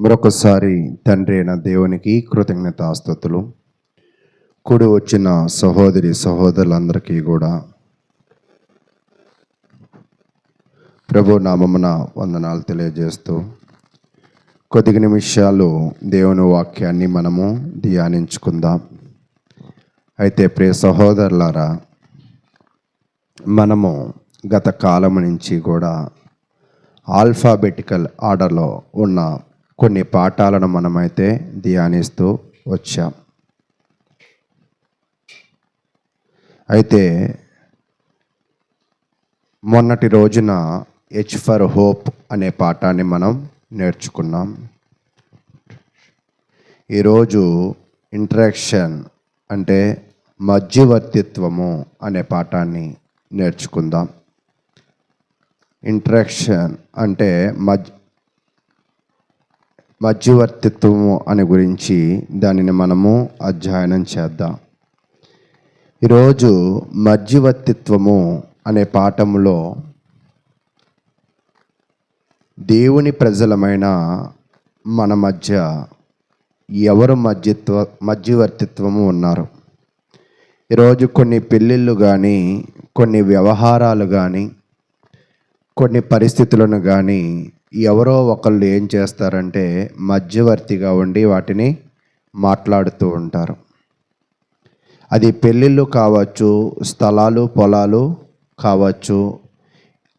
మరొకసారి తండ్రి అయిన దేవునికి కృతజ్ఞతాస్తుతులు. కూడి వచ్చిన సహోదరి సహోదరులందరికీ కూడా ప్రభు నామమున వందనాలు తెలియజేస్తూ కొద్ది నిమిషాలు దేవుని వాక్యాన్ని మనము ధ్యానించుకుందాం. అయితే ప్రియ సహోదరులారా, మనము గత కాలం నుంచి కూడా ఆల్ఫాబెటికల్ ఆర్డర్లో ఉన్న కొన్ని పాఠాలను మనమైతే ధ్యానిస్తూ వచ్చాం. అయితే మొన్నటి రోజున హెచ్ ఫర్ హోప్ అనే పాఠాన్ని మనం నేర్చుకున్నాం. ఈరోజు ఇంటరాక్షన్ అంటే మధ్యవర్తిత్వము అనే పాఠాన్ని నేర్చుకుందాం. ఇంటరాక్షన్ అంటే మధ్యవర్తిత్వము అనే గురించి దానిని మనము అధ్యయనం చేద్దాం. ఈరోజు మధ్యవర్తిత్వము అనే పాఠంలో దేవుని ప్రజలమైన మన మధ్య ఎవరు మధ్యవర్తిత్వము ఉన్నారు? ఈరోజు కొన్ని పెళ్ళిళ్ళు కానీ, కొన్ని వ్యవహారాలు కానీ, కొన్ని పరిస్థితులను కానీ ఎవరో ఒకళ్ళు ఏం చేస్తారంటే మధ్యవర్తిగా ఉండి వాటిని మాట్లాడుతూ ఉంటారు. అది పెళ్ళిళ్ళు కావచ్చు, స్థలాలు పొలాలు కావచ్చు,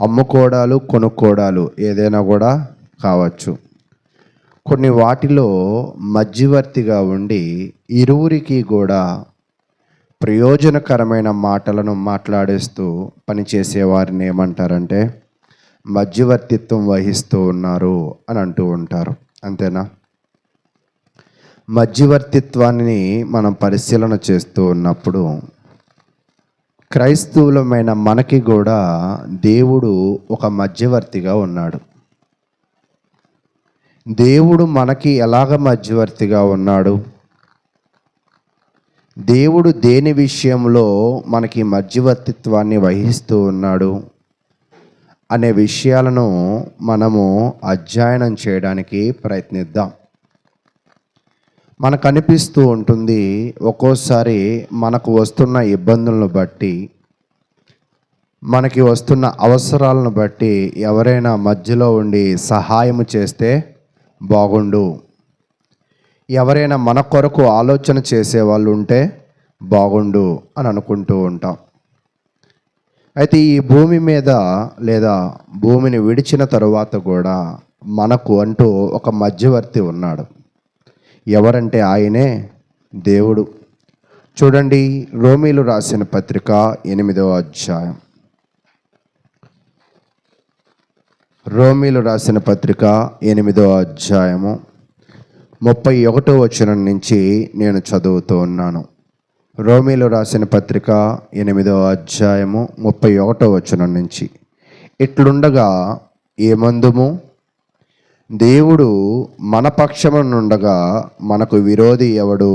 అమ్ముకోవడాలు కొనుక్కోవడాలు ఏదైనా కూడా కావచ్చు. కొన్ని వాటిలో మధ్యవర్తిగా ఉండి ఇరువురికి కూడా ప్రయోజనకరమైన మాటలను మాట్లాడేస్తూ పనిచేసే వారిని ఏమంటారంటే మధ్యవర్తిత్వం వహిస్తూ ఉన్నారు అని అంటూ ఉంటారు. అంతేనా? మధ్యవర్తిత్వాన్ని మనం పరిశీలన చేస్తూ ఉన్నప్పుడు క్రైస్తవులమైన మనకి కూడా దేవుడు ఒక మధ్యవర్తిగా ఉన్నాడు. దేవుడు మనకి ఎలాగ మధ్యవర్తిగా ఉన్నాడు? దేవుడు దేని విషయంలో మనకి మధ్యవర్తిత్వాన్ని వహిస్తూ ఉన్నాడు అనే విషయాలను మనము అధ్యయనం చేయడానికి ప్రయత్నిద్దాం. మనకు అనిపిస్తూ ఉంటుంది, ఒక్కోసారి మనకు వస్తున్న ఇబ్బందులను బట్టి, మనకి వస్తున్న అవసరాలను బట్టి ఎవరైనా మధ్యలో ఉండి సహాయం చేస్తే బాగుండు, ఎవరైనా మన కొరకు ఆలోచన చేసేవాళ్ళు ఉంటే బాగుండు అని అనుకుంటూ ఉంటాం. అయితే ఈ భూమి మీద లేదా భూమిని విడిచిన తరువాత కూడా మనకు అంటూ ఒక మధ్యవర్తి ఉన్నాడు. ఎవరంటే ఆయనే దేవుడు. చూడండి, రోమీలు రాసిన పత్రిక 8వ అధ్యాయం. రోమీలు రాసిన పత్రిక 8వ అధ్యాయము 31వ వచనం నుంచి నేను చదువుతూ ఉన్నాను. రోమీలు రాసిన పత్రిక 8వ అధ్యాయము 31వ వచనం నుంచి. ఇట్లుండగా ఏమందుము? దేవుడు మన పక్షమునుండగా మనకు విరోధి ఎవడు?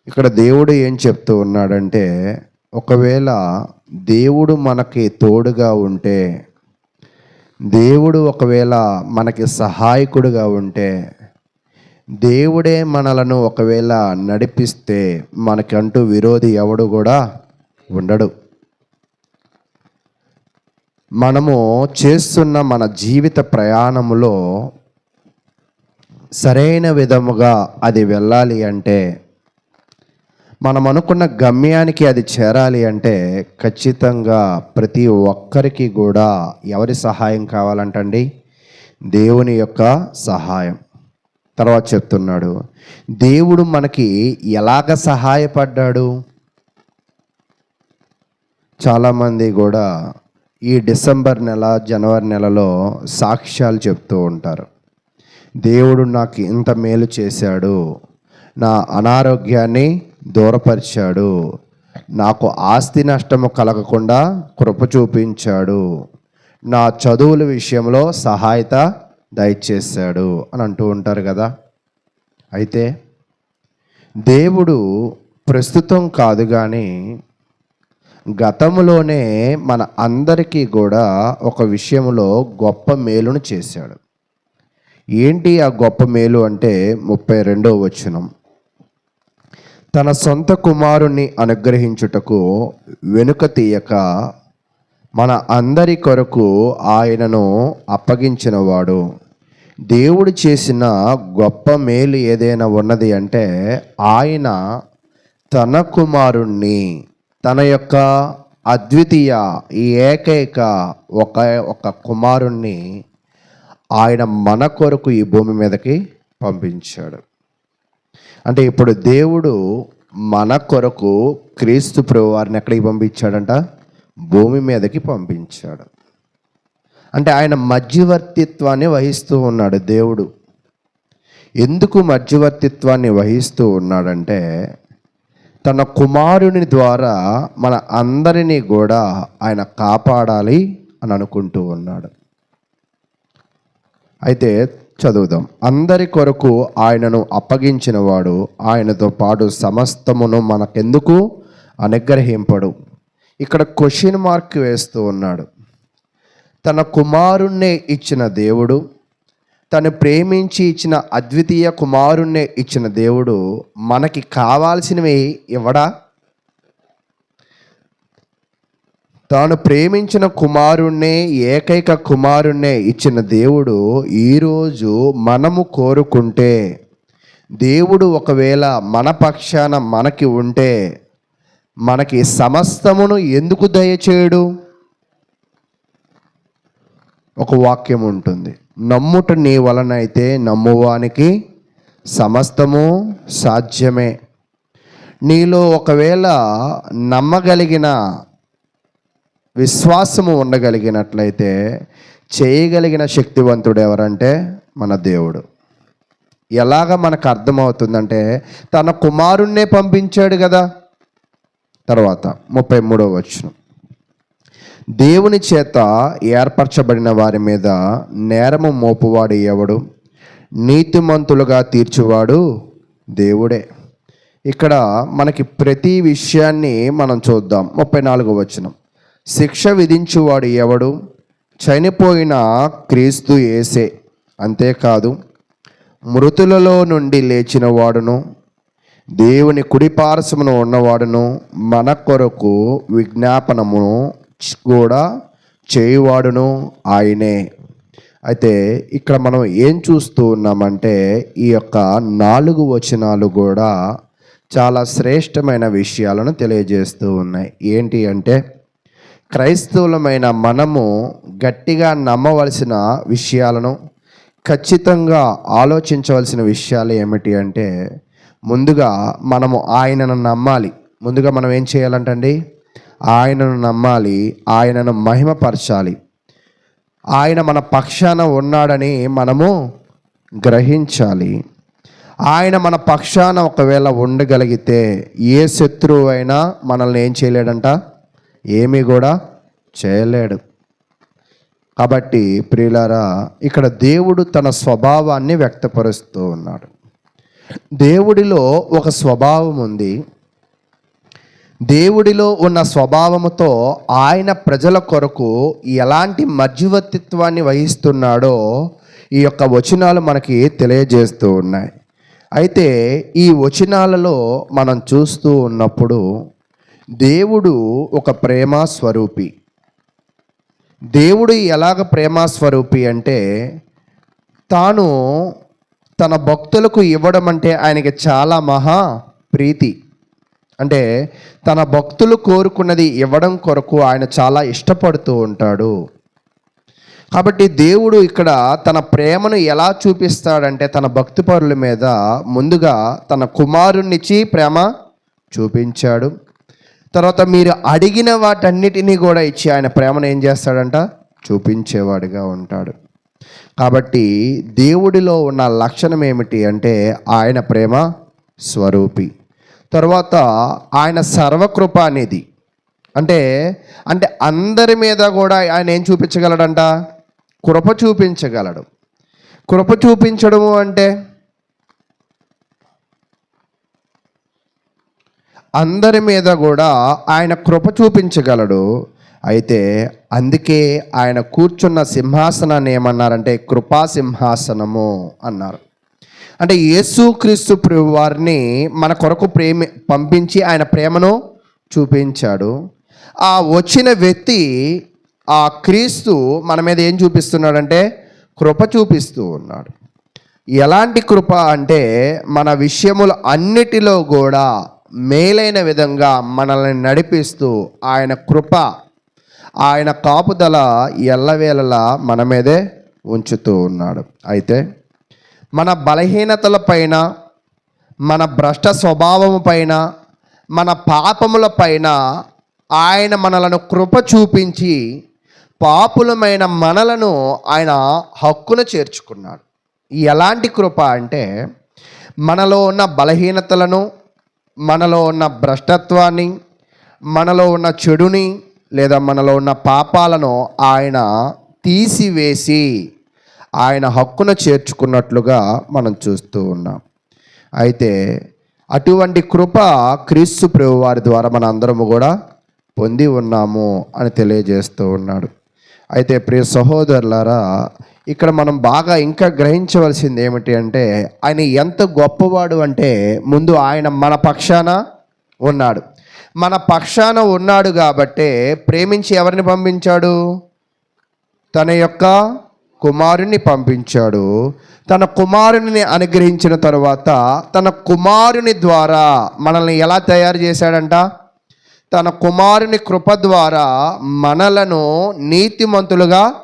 ఇక్కడ దేవుడు ఏం చెప్తూ ఉన్నాడంటే, ఒకవేళ దేవుడు మనకి తోడుగా ఉంటే, దేవుడు ఒకవేళ మనకి సహాయకుడుగా ఉంటే, దేవుడే మనలను ఒకవేళ నడిపిస్తే మనకంటూ విరోధి ఎవడు కూడా ఉండడు. మనము చేస్తున్న మన జీవిత ప్రయాణములో సరైన విధముగా అది వెళ్ళాలి అంటే, మనం అనుకున్న గమ్యానికి అది చేరాలి అంటే ఖచ్చితంగా ప్రతి ఒక్కరికి కూడా ఎవరి సహాయం కావాలంటండి? దేవుని యొక్క సహాయం. తర్వాత చెప్తున్నాడు, దేవుడు మనకి ఎలాగ సహాయపడ్డాడు? చాలామంది కూడా ఈ డిసెంబర్ నెల, జనవరి నెలలో సాక్ష్యాలు చెప్తూ ఉంటారు. దేవుడు నాకు ఇంత మేలు చేశాడు, నా అనారోగ్యాన్ని దూరపరిచాడు, నాకు ఆస్తి నష్టము కలగకుండా కృప చూపించాడు, నా చదువుల విషయంలో సహాయత దయచేశాడు అని అంటూ ఉంటారు కదా. అయితే దేవుడు ప్రస్తుతం కాదు కానీ గతంలోనే మన అందరికీ కూడా ఒక విషయంలో గొప్ప మేలును చేశాడు. ఏంటి ఆ గొప్ప మేలు అంటే 32వ వచనం. తన సొంత కుమారుణ్ణి అనుగ్రహించుటకు వెనుక తీయక మన అందరి కొరకు ఆయనను అప్పగించినవాడు. దేవుడు చేసిన గొప్ప మేలు ఏదైనా ఉన్నది అంటే ఆయన తన కుమారుణ్ణి, తన యొక్క అద్వితీయ ఈ ఏకైక ఒక కుమారుణ్ణి ఆయన మన కొరకు ఈ భూమి మీదకి పంపించాడు. అంటే ఇప్పుడు దేవుడు మన కొరకు క్రీస్తు ప్రభువారిని ఎక్కడికి పంపించాడంట? భూమి మీదకి పంపించాడు. అంటే ఆయన మధ్యవర్తిత్వాన్ని వహిస్తూ ఉన్నాడు దేవుడు. ఎందుకు మధ్యవర్తిత్వాన్ని వహిస్తూ ఉన్నాడంటే తన కుమారుని ద్వారా మన అందరినీ కూడా ఆయన కాపాడాలి అని అనుకుంటూ ఉన్నాడు. అయితే చదువుదాం. అందరి కొరకు ఆయనను అప్పగించిన వాడు ఆయనతో పాటు సమస్తమును మనకెందుకు అనుగ్రహింపడు. ఇక్కడ క్వశ్చన్ మార్క్ వేస్తూ ఉన్నాడు. తన కుమారుణ్ణే ఇచ్చిన దేవుడు, తను ప్రేమించి ఇచ్చిన అద్వితీయ కుమారుణ్ణే ఇచ్చిన దేవుడు మనకి కావాల్సినవి ఇవ్వడా? తాను ప్రేమించిన కుమారుణ్ణే, ఏకైక కుమారుణ్ణే ఇచ్చిన దేవుడు ఈరోజు మనము కోరుకుంటే, దేవుడు ఒకవేళ మన పక్షాన మనకి ఉంటే మనకి సమస్తమును ఎందుకు దయచేయడు? ఒక వాక్యం ఉంటుంది, నమ్ముట నీ వలన అయితే నమ్మువానికి సమస్తము సాధ్యమే. నీలో ఒకవేళ నమ్మగలిగిన విశ్వాసము ఉండగలిగినట్లయితే చేయగలిగిన శక్తివంతుడు ఎవరంటే మన దేవుడు. ఎలాగ మనకు అర్థమవుతుందంటే తన కుమారుణ్ణే పంపించాడు కదా. తర్వాత 33వ వచనం. దేవుని చేత ఏర్పరచబడిన వారి మీద నేరము మోపువాడు ఎవడు? నీతిమంతులుగా తీర్చువాడు దేవుడే. ఇక్కడ మనకి ప్రతి విషయాన్ని మనం చూద్దాం. 34వ వచనం. శిక్ష విధించువాడు ఎవడు? చనిపోయిన క్రీస్తు యేసే. అంతేకాదు మృతులలో నుండి లేచిన వాడును, దేవుని కుడిపార్శ్వమున ఉన్నవాడును, మన కొరకు విజ్ఞాపనమును కూడా చేయువాడును ఆయనే. అయితే ఇక్కడ మనం ఏం చూస్తూ ఉన్నామంటే ఈ యొక్క 4 వచనాలు కూడా చాలా శ్రేష్టమైన విషయాలను తెలియజేస్తూ ఉన్నాయి. ఏంటి అంటే క్రైస్తవులమైన మనము గట్టిగా నమ్మవలసిన విషయాలను, ఖచ్చితంగా ఆలోచించవలసిన విషయాలు ఏమిటి అంటే ముందుగా మనము ఆయనను నమ్మాలి. ముందుగా మనం ఏం చేయాలంటండి? ఆయనను నమ్మాలి, ఆయనను మహిమపరచాలి. ఆయన మన పక్షాన ఉన్నాడని మనము గ్రహించాలి. ఆయన మన పక్షాన ఒకవేళ ఉండగలిగితే ఏ శత్రువు అయినా మనల్ని ఏం చేయలేడంట? ఏమీ కూడా చేయలేడు. కాబట్టి ప్రియులారా, ఇక్కడ దేవుడు తన స్వభావాన్ని వ్యక్తపరుస్తూ ఉన్నాడు. దేవుడిలో ఒక స్వభావం ఉంది. దేవుడిలో ఉన్న స్వభావముతో ఆయన ప్రజల కొరకు ఎలాంటి మధ్యవర్తిత్వాన్ని వహిస్తున్నాడో ఈ యొక్క వచనాలు మనకి తెలియజేస్తూ ఉన్నాయి. అయితే ఈ వచనాలలో మనం చూస్తూ ఉన్నప్పుడు దేవుడు ఒక ప్రేమ స్వరూపి. దేవుడు ఎలాగ ప్రేమ స్వరూపి అంటే తాను తన భక్తులకు ఇవ్వడం అంటే ఆయనకి చాలా మహా ప్రీతి. అంటే తన భక్తులు కోరుకున్నది ఇవ్వడం కొరకు ఆయన చాలా ఇష్టపడుతూ ఉంటాడు. కాబట్టి దేవుడు ఇక్కడ తన ప్రేమను ఎలా చూపిస్తాడంటే తన భక్తిపరుల మీద ముందుగా తన కుమారుణ్ణిచ్చి ప్రేమ చూపించాడు. తర్వాత మీరు అడిగిన వాటన్నిటినీ కూడా ఇచ్చి ఆయన ప్రేమను ఏం చేస్తాడంట? చూపించేవాడిగా ఉంటాడు. కాబట్టి దేవుడిలో ఉన్న లక్షణం ఏమిటి అంటే ఆయన ప్రేమ స్వరూపి. తర్వాత ఆయన సర్వకృప అనేది అంటే అందరి మీద కూడా ఆయన ఏం చూపించగలడంట? కృప చూపించగలడు. కృప చూపించడము అంటే అందరి మీద కూడా ఆయన కృప చూపించగలడు. అయితే అందుకే ఆయన కూర్చున్న సింహాసనాన్ని ఏమన్నారంటే కృపా సింహాసనము అన్నారు. అంటే యేసుక్రీస్తు ప్రభు వారిని మన కొరకు పంపించి ఆయన ప్రేమను చూపించాడు. ఆ వచ్చిన వ్యక్తి ఆ క్రీస్తు మన మీద ఏం చూపిస్తున్నాడంటే కృప చూపిస్తూ ఉన్నాడు. ఎలాంటి కృప అంటే మన విషయములు అన్నిటిలో కూడా మేలైన విధంగా మనల్ని నడిపిస్తూ ఆయన కృప, ఆయన కాపుదల ఎల్లవేళలా మన మీదే ఉంచుతూ ఉన్నాడు. అయితే మన బలహీనతల పైన, మన భ్రష్ట స్వభావము పైన, మన పాపముల పైన ఆయన మనలను కృప చూపించి పాపులమైన మనలను ఆయన హక్కున చేర్చుకున్నాడు. ఎలాంటి కృప అంటే మనలో ఉన్న బలహీనతలను, మనలో ఉన్న భ్రష్టత్వాన్ని, మనలో ఉన్న చెడుని లేదా మనలో ఉన్న పాపాలను ఆయన తీసివేసి ఆయన హక్కున చేర్చుకున్నట్లుగా మనం చూస్తూ ఉన్నాం. అయితే అటువంటి కృప క్రీస్తు ప్రభు వారి ద్వారా మన అందరము కూడా పొంది ఉన్నాము అని తెలియజేస్తూ ఉన్నాడు. అయితే ప్రియ సహోదరులారా, ఇక్కడ మనం బాగా ఇంకా గ్రహించవలసింది ఏమిటి అంటే ఆయన ఎంత గొప్పవాడు అంటే ముందు ఆయన మన పక్షాన ఉన్నాడు. మన పక్షాన ఉన్నాడు కాబట్టే ప్రేమించి ఎవరిని పంపించాడు? తన యొక్క కుమారుని పంపించాడు. తన కుమారుని అనుగ్రహించిన తరువాత తన కుమారుని ద్వారా మనల్ని ఎలా తయారు చేశాడంట? తన కుమారుని కృప ద్వారా మనలను నీతిమంతులుగా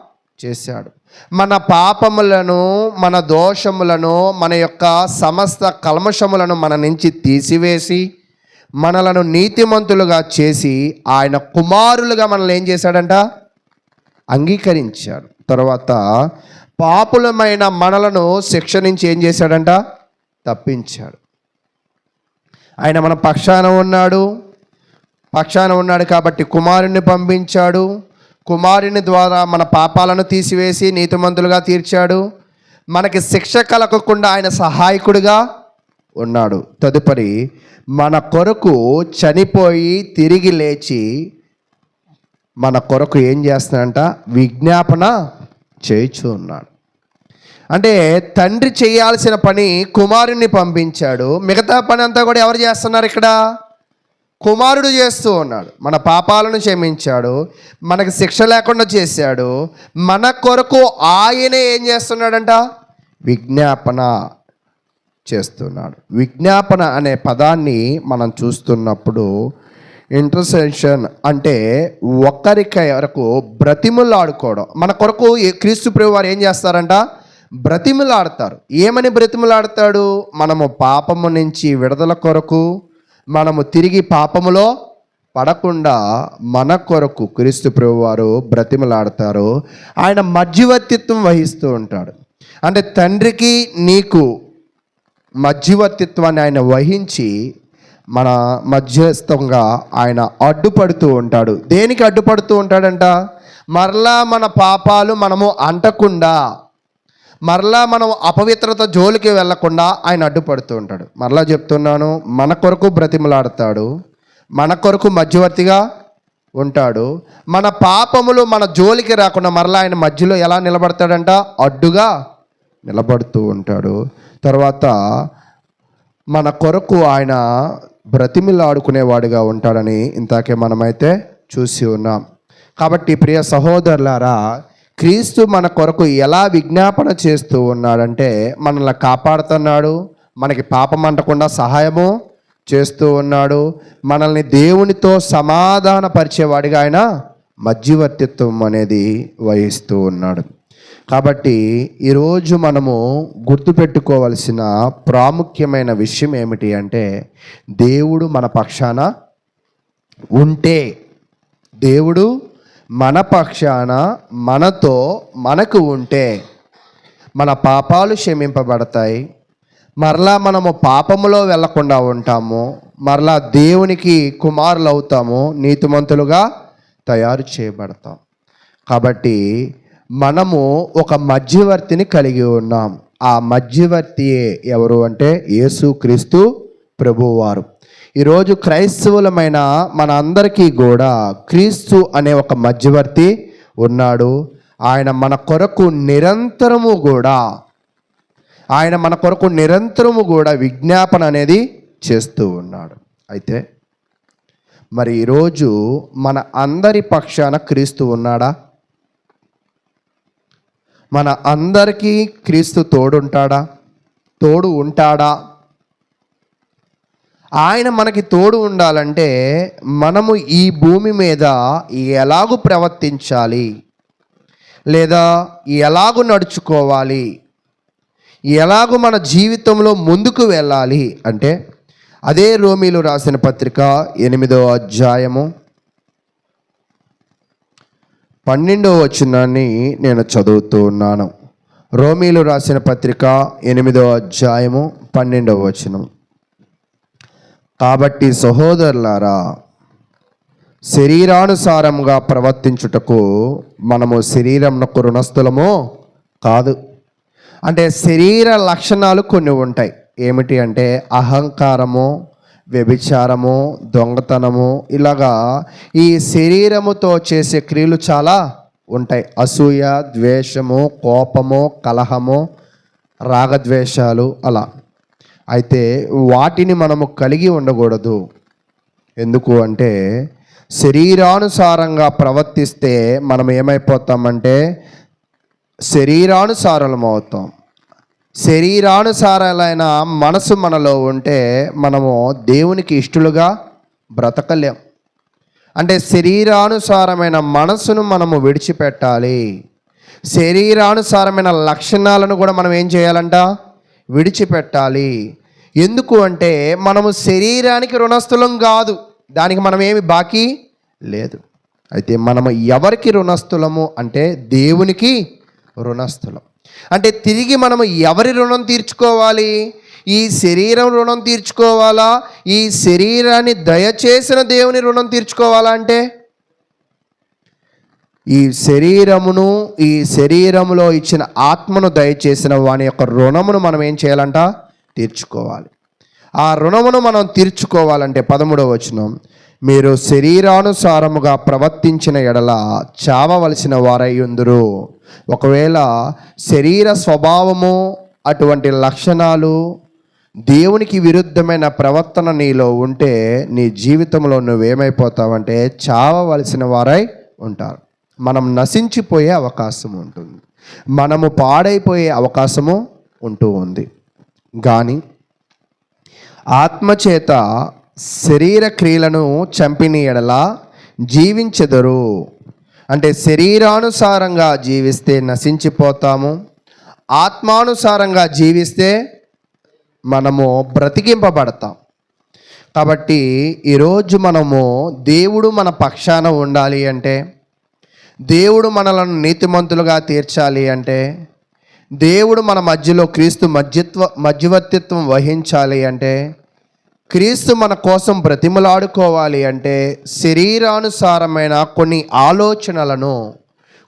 చేశాడు. మన పాపములను, మన దోషములను, మన యొక్క సమస్త కల్మషములను మన నుంచి తీసివేసి మనలను నీతిమంతులుగా చేసి ఆయన కుమారులుగా మనల్ని ఏం చేశాడంట? అంగీకరించాడు. తర్వాత పాపులమైన మనలను శిక్ష నుంచి ఏం చేశాడంట? తప్పించాడు. ఆయన మన పక్షాన ఉన్నాడు కాబట్టి కుమారుని పంపించాడు. కుమారుని ద్వారా మన పాపాలను తీసివేసి నీతిమంతులుగా తీర్చాడు. మనకి శిక్ష కలగకుండా ఆయన సహాయకుడిగా ఉన్నాడు. తదుపరి మన కొరకు చనిపోయి తిరిగి లేచి మన కొరకు ఏం చేస్తున్నాడంట? విజ్ఞాపన చేయించు ఉన్నాడు. అంటే తండ్రి చేయాల్సిన పని కుమారుణ్ణి పంపించాడు. మిగతా పని అంతా కూడా ఎవరు చేస్తున్నారు? ఇక్కడ కుమారుడు చేస్తూ ఉన్నాడు. మన పాపాలను క్షమించాడు, మనకి శిక్ష లేకుండా చేశాడు. మన కొరకు ఆయనే ఏం చేస్తున్నాడంట? విజ్ఞాపన చేస్తున్నాడు. విజ్ఞాపన అనే పదాన్ని మనం చూస్తున్నప్పుడు ఇంటర్సెషన్ అంటే ఒకరికి వరకు బ్రతిములాడుకోవడం. మన కొరకు క్రీస్తు ప్రభు వారు ఏం చేస్తారంట? బ్రతిములాడతారు. ఏమని బ్రతిములాడతాడు? మనము పాపము నుంచి విడుదల కొరకు, మనము తిరిగి పాపములో పడకుండా మన కొరకు క్రీస్తు ప్రభు వారు బ్రతిమలాడతారు. ఆయన మధ్యవర్తిత్వం వహిస్తూ ఉంటాడు. అంటే తండ్రికి నీకు మధ్యవర్తిత్వాన్ని ఆయన వహించి మన మధ్యస్థంగా ఆయన అడ్డుపడుతూ ఉంటాడు. దేనికి అడ్డుపడుతూ ఉంటాడంట? మరలా మన పాపాలు మనము అంటకుండా, మరలా మనం అపవిత్రత జోలికి వెళ్లకుండా ఆయన అడ్డుపడుతూ ఉంటాడు. మరలా చెప్తున్నాను, మన కొరకు బ్రతిమలాడతాడు, మన కొరకు మధ్యవర్తిగా ఉంటాడు. మన పాపములు మన జోలికి రాకుండా మరలా ఆయన మధ్యలో ఎలా నిలబడతాడంట? అడ్డుగా నిలబడుతూ ఉంటాడు. తర్వాత మన కొరకు ఆయన బ్రతిమిలాడుకునేవాడిగా ఉంటాడని ఇంతాకే మనమైతే చూసి ఉన్నాం. కాబట్టి ప్రియ సహోదరులారా, క్రీస్తు మన కొరకు ఎలా విజ్ఞాపన చేస్తూ ఉన్నాడంటే మనల్ని కాపాడుతున్నాడు, మనకి పాపం అంటకుండా సహాయము చేస్తూ ఉన్నాడు, మనల్ని దేవునితో సమాధానపరిచేవాడిగా ఆయన మధ్యవర్తిత్వం అనేది వహిస్తూ ఉన్నాడు. కాబట్టి ఈరోజు మనము గుర్తుపెట్టుకోవాల్సిన ప్రాముఖ్యమైన విషయం ఏమిటి అంటే దేవుడు మన పక్షాన ఉంటే, దేవుడు మన పక్షాన మనతో మనకు ఉంటే మన పాపాలు క్షమింపబడతాయి. మరలా మనము పాపములో వెళ్లకుండా ఉంటాము, మరలా దేవునికి కుమారులు అవుతాము, నీతిమంతులుగా తయారు చేయబడతాం. కాబట్టి మనము ఒక మధ్యవర్తిని కలిగి ఉన్నాం. ఆ మధ్యవర్తి ఎవరు అంటే యేసుక్రీస్తు ప్రభువారు. ఈరోజు క్రైస్తవులమైన మన అందరికీ కూడా క్రీస్తు అనే ఒక మధ్యవర్తి ఉన్నాడు. ఆయన మన కొరకు నిరంతరము కూడా విజ్ఞాపన అనేది చేస్తూ ఉన్నాడు. అయితే మరి ఈరోజు మన అందరి పక్షాన క్రీస్తు ఉన్నాడా? మన అందరికీ క్రీస్తు తోడు ఉంటాడా? ఆయన మనకి తోడు ఉండాలంటే మనము ఈ భూమి మీద ఎలాగూ ప్రవర్తించాలి, లేదా ఎలాగూ నడుచుకోవాలి, ఎలాగూ మన జీవితంలో ముందుకు వెళ్ళాలి అంటే అదే రోమీలు రాసిన పత్రిక 8వ అధ్యాయము 12వ వచనాన్ని నేను చదువుతూ ఉన్నాను. రోమీలు రాసిన పత్రిక 8వ అధ్యాయము 12వ వచనం. కాబట్టి సహోదరులారా, శరీరానుసారంగా ప్రవర్తించుటకు మనము శరీరమునకు రుణస్థులము కాదు. అంటే శరీర లక్షణాలు కొన్ని ఉంటాయి. ఏమిటి అంటే అహంకారము, వ్యభిచారము, దొంగతనము, ఇలాగా ఈ శరీరముతో చేసే క్రియలు చాలా ఉంటాయి. అసూయ, ద్వేషము, కోపము, కలహము, రాగద్వేషాలు అలా. అయితే వాటిని మనము కలిగి ఉండకూడదు. ఎందుకు అంటే శరీరానుసారంగా ప్రవర్తిస్తే మనం ఏమైపోతామంటే శరీరానుసారులం అవుతాం. శరీరానుసారాలైన మనసు మనలో ఉంటే మనము దేవునికి ఇష్టలుగా బ్రతకలేం. అంటే శరీరానుసారమైన మనసును మనము విడిచిపెట్టాలి. శరీరానుసారమైన లక్షణాలను కూడా మనం ఏం చేయాలంట? విడిచిపెట్టాలి. ఎందుకు అంటే మనము శరీరానికి రుణస్థులం కాదు, దానికి మనం ఏమి బాకీ లేదు. అయితే మనము ఎవరికి రుణస్థులము అంటే దేవునికి రుణస్థులం. అంటే తిరిగి మనము ఎవరి రుణం తీర్చుకోవాలి? ఈ శరీరం రుణం తీర్చుకోవాలా? ఈ శరీరాన్ని దయచేసిన దేవుని రుణం తీర్చుకోవాలా? అంటే ఈ శరీరమును, ఈ శరీరములో ఇచ్చిన ఆత్మను దయచేసిన వాని యొక్క రుణమును మనం ఏం చేయాలంట? తీర్చుకోవాలి. ఆ రుణమును మనం తీర్చుకోవాలంటే 13వ వచనం, మీరు శరీరానుసారముగా ప్రవర్తించిన ఎడల చావవలసిన వారై ఉందురు. ఒకవేళ శరీర స్వభావము, అటువంటి లక్షణాలు, దేవునికి విరుద్ధమైన ప్రవర్తన నీలో ఉంటే నీ జీవితంలో నువ్వేమైపోతావంటే చావవలసిన వారై ఉంటారు. మనం నశించిపోయే అవకాశం ఉంటుంది, మనము పాడైపోయే అవకాశము ఉంటూ ఉంది. కానీ ఆత్మచేత శరీర క్రియలను చంపిన ఎడల జీవించెదరు. అంటే శరీరానుసారంగా జీవిస్తే నశించిపోతాము, ఆత్మానుసారంగా జీవిస్తే మనము బ్రతికింపబడతాం. కాబట్టి ఈరోజు మనము దేవుడు మన పక్షాన ఉండాలి అంటే, దేవుడు మనలను నీతిమంతులుగా తీర్చాలి అంటే, దేవుడు మన మధ్యలో క్రీస్తు మధ్యవర్తిత్వం వహించాలి అంటే, క్రీస్తు మన కోసం బ్రతిమలాడుకోవాలి అంటే శరీరానుసారమైన కొన్ని ఆలోచనలను,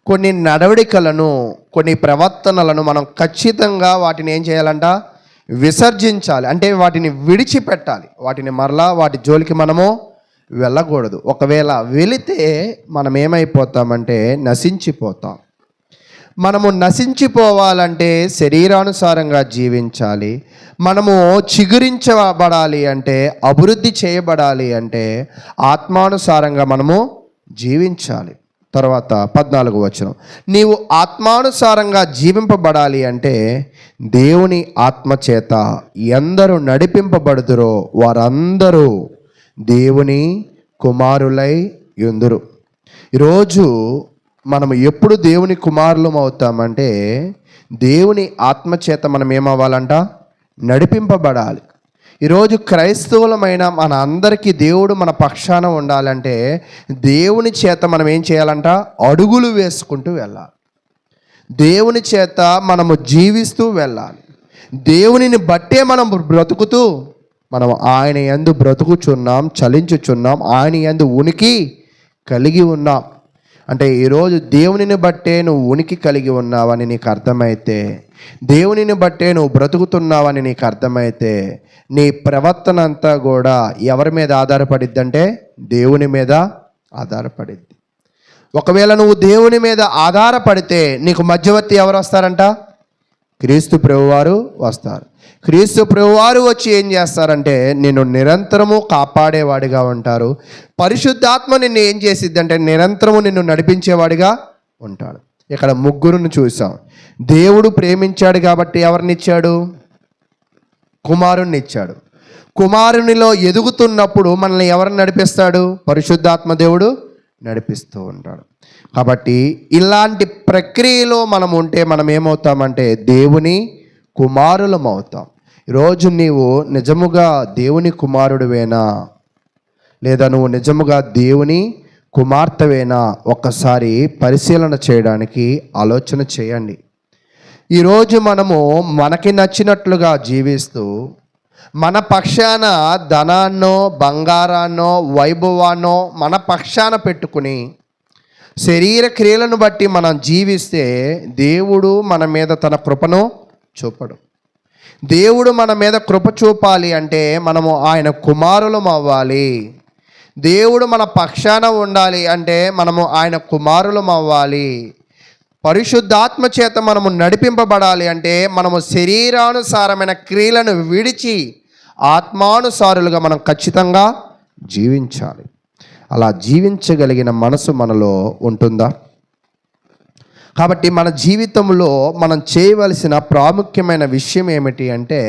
కొన్ని నడవడికలను, కొన్ని ప్రవర్తనలను మనం ఖచ్చితంగా వాటిని ఏం చేయాలంట? విసర్జించాలి. అంటే వాటిని విడిచిపెట్టాలి. వాటిని మరలా వాటి జోలికి మనము వెళ్ళకూడదు. ఒకవేళ వెళితే మనం ఏమైపోతామంటే నశించిపోతాం. మనము నశించిపోవాలంటే శరీరానుసారంగా జీవించాలి. మనము చిగురించబడాలి అంటే, అభివృద్ధి చేయబడాలి అంటే ఆత్మానుసారంగా మనము జీవించాలి. తర్వాత 14వ వచనం, నీవు ఆత్మానుసారంగా జీవింపబడాలి అంటే దేవుని ఆత్మచేత ఎందరు నడిపింపబడుదురో వారందరూ దేవుని కుమారులై యుందురు. ఈరోజు మనము ఎప్పుడు దేవుని కుమారులం అవుతామంటే దేవుని ఆత్మచేత మనం ఏమవ్వాలంట? నడిపింపబడాలి. ఈరోజు క్రైస్తవులమైన మన అందరికీ దేవుడు మన పక్షాన ఉండాలంటే దేవుని చేత మనం ఏం చేయాలంట? అడుగులు వేసుకుంటూ వెళ్ళాలి. దేవుని చేత మనము జీవిస్తూ వెళ్ళాలి. దేవునిని బట్టే మనం బ్రతుకుతూ మనం ఆయన యందు బ్రతుకుచున్నాం, చలించుచున్నాం, ఆయన యందు ఉనికి కలిగి ఉన్నాం. అంటే ఈరోజు దేవునిని బట్టే నువ్వు ఉనికి కలిగి ఉన్నావని నీకు అర్థమైతే, దేవునిని బట్టే నువ్వు బ్రతుకుతున్నావని నీకు అర్థమైతే, నీ ప్రవర్తన అంతా కూడా ఎవరి మీద ఆధారపడిద్ది అంటే దేవుని మీద ఆధారపడిద్ది. ఒకవేళ నువ్వు దేవుని మీద ఆధారపడితే నీకు మధ్యవర్తి ఎవరు వస్తారంట? క్రీస్తు ప్రభువారు వస్తారు. క్రీస్తు ప్రభువారు వచ్చి ఏం చేస్తారంటే నిన్ను నిరంతరము కాపాడేవాడిగా ఉంటారు. పరిశుద్ధాత్మ నిన్ను ఏం చేసిద్ది అంటే నిరంతరము నిన్ను నడిపించేవాడిగా ఉంటాడు. ఇక్కడ ముగ్గురును చూసాం. దేవుడు ప్రేమించాడు కాబట్టి ఎవరినిచ్చాడు? కుమారుణ్ణి ఇచ్చాడు. కుమారునిలో ఎదుగుతున్నప్పుడు మనల్ని ఎవరిని నడిపిస్తాడు? పరిశుద్ధాత్మ దేవుడు నడిపిస్తూ ఉంటాడు. కాబట్టి ఇలాంటి ప్రక్రియలో మనం ఉంటే మనం ఏమవుతామంటే దేవుని కుమారులం అవుతాం. ఈరోజు నీవు నిజముగా దేవుని కుమారుడివేనా, లేదా నువ్వు నిజముగా దేవుని కుమార్తెవేనా ఒక్కసారి పరిశీలన చేయడానికి ఆలోచన చేయండి. ఈరోజు మనము మనకి నచ్చినట్లుగా జీవిస్తూ మన పక్షాన ధనాన్నో బంగారాన్నో వైభవాన్నో మన పక్షాన పెట్టుకుని శరీర క్రియలను బట్టి మనం జీవిస్తే దేవుడు మన మీద తన కృపను చూపడు. దేవుడు మన మీద కృప చూపాలి అంటే మనము ఆయన కుమారులం అవ్వాలి. దేవుడు మన పక్షాన ఉండాలి అంటే మనము ఆయన కుమారులం అవ్వాలి. పరిశుద్ధాత్మ చేత మనము నడిపింపబడాలి అంటే మనము శరీరానుసారమైన క్రియలను విడిచి ఆత్మానుసారులుగా మనం ఖచ్చితంగా జీవించాలి. అలా జీవించగలిగిన మనసు మనలో ఉంటుందా? కాబట్టి మన జీవితంలో మనం చేయవలసిన ప్రాముఖ్యమైన విషయం ఏమిటి అంటే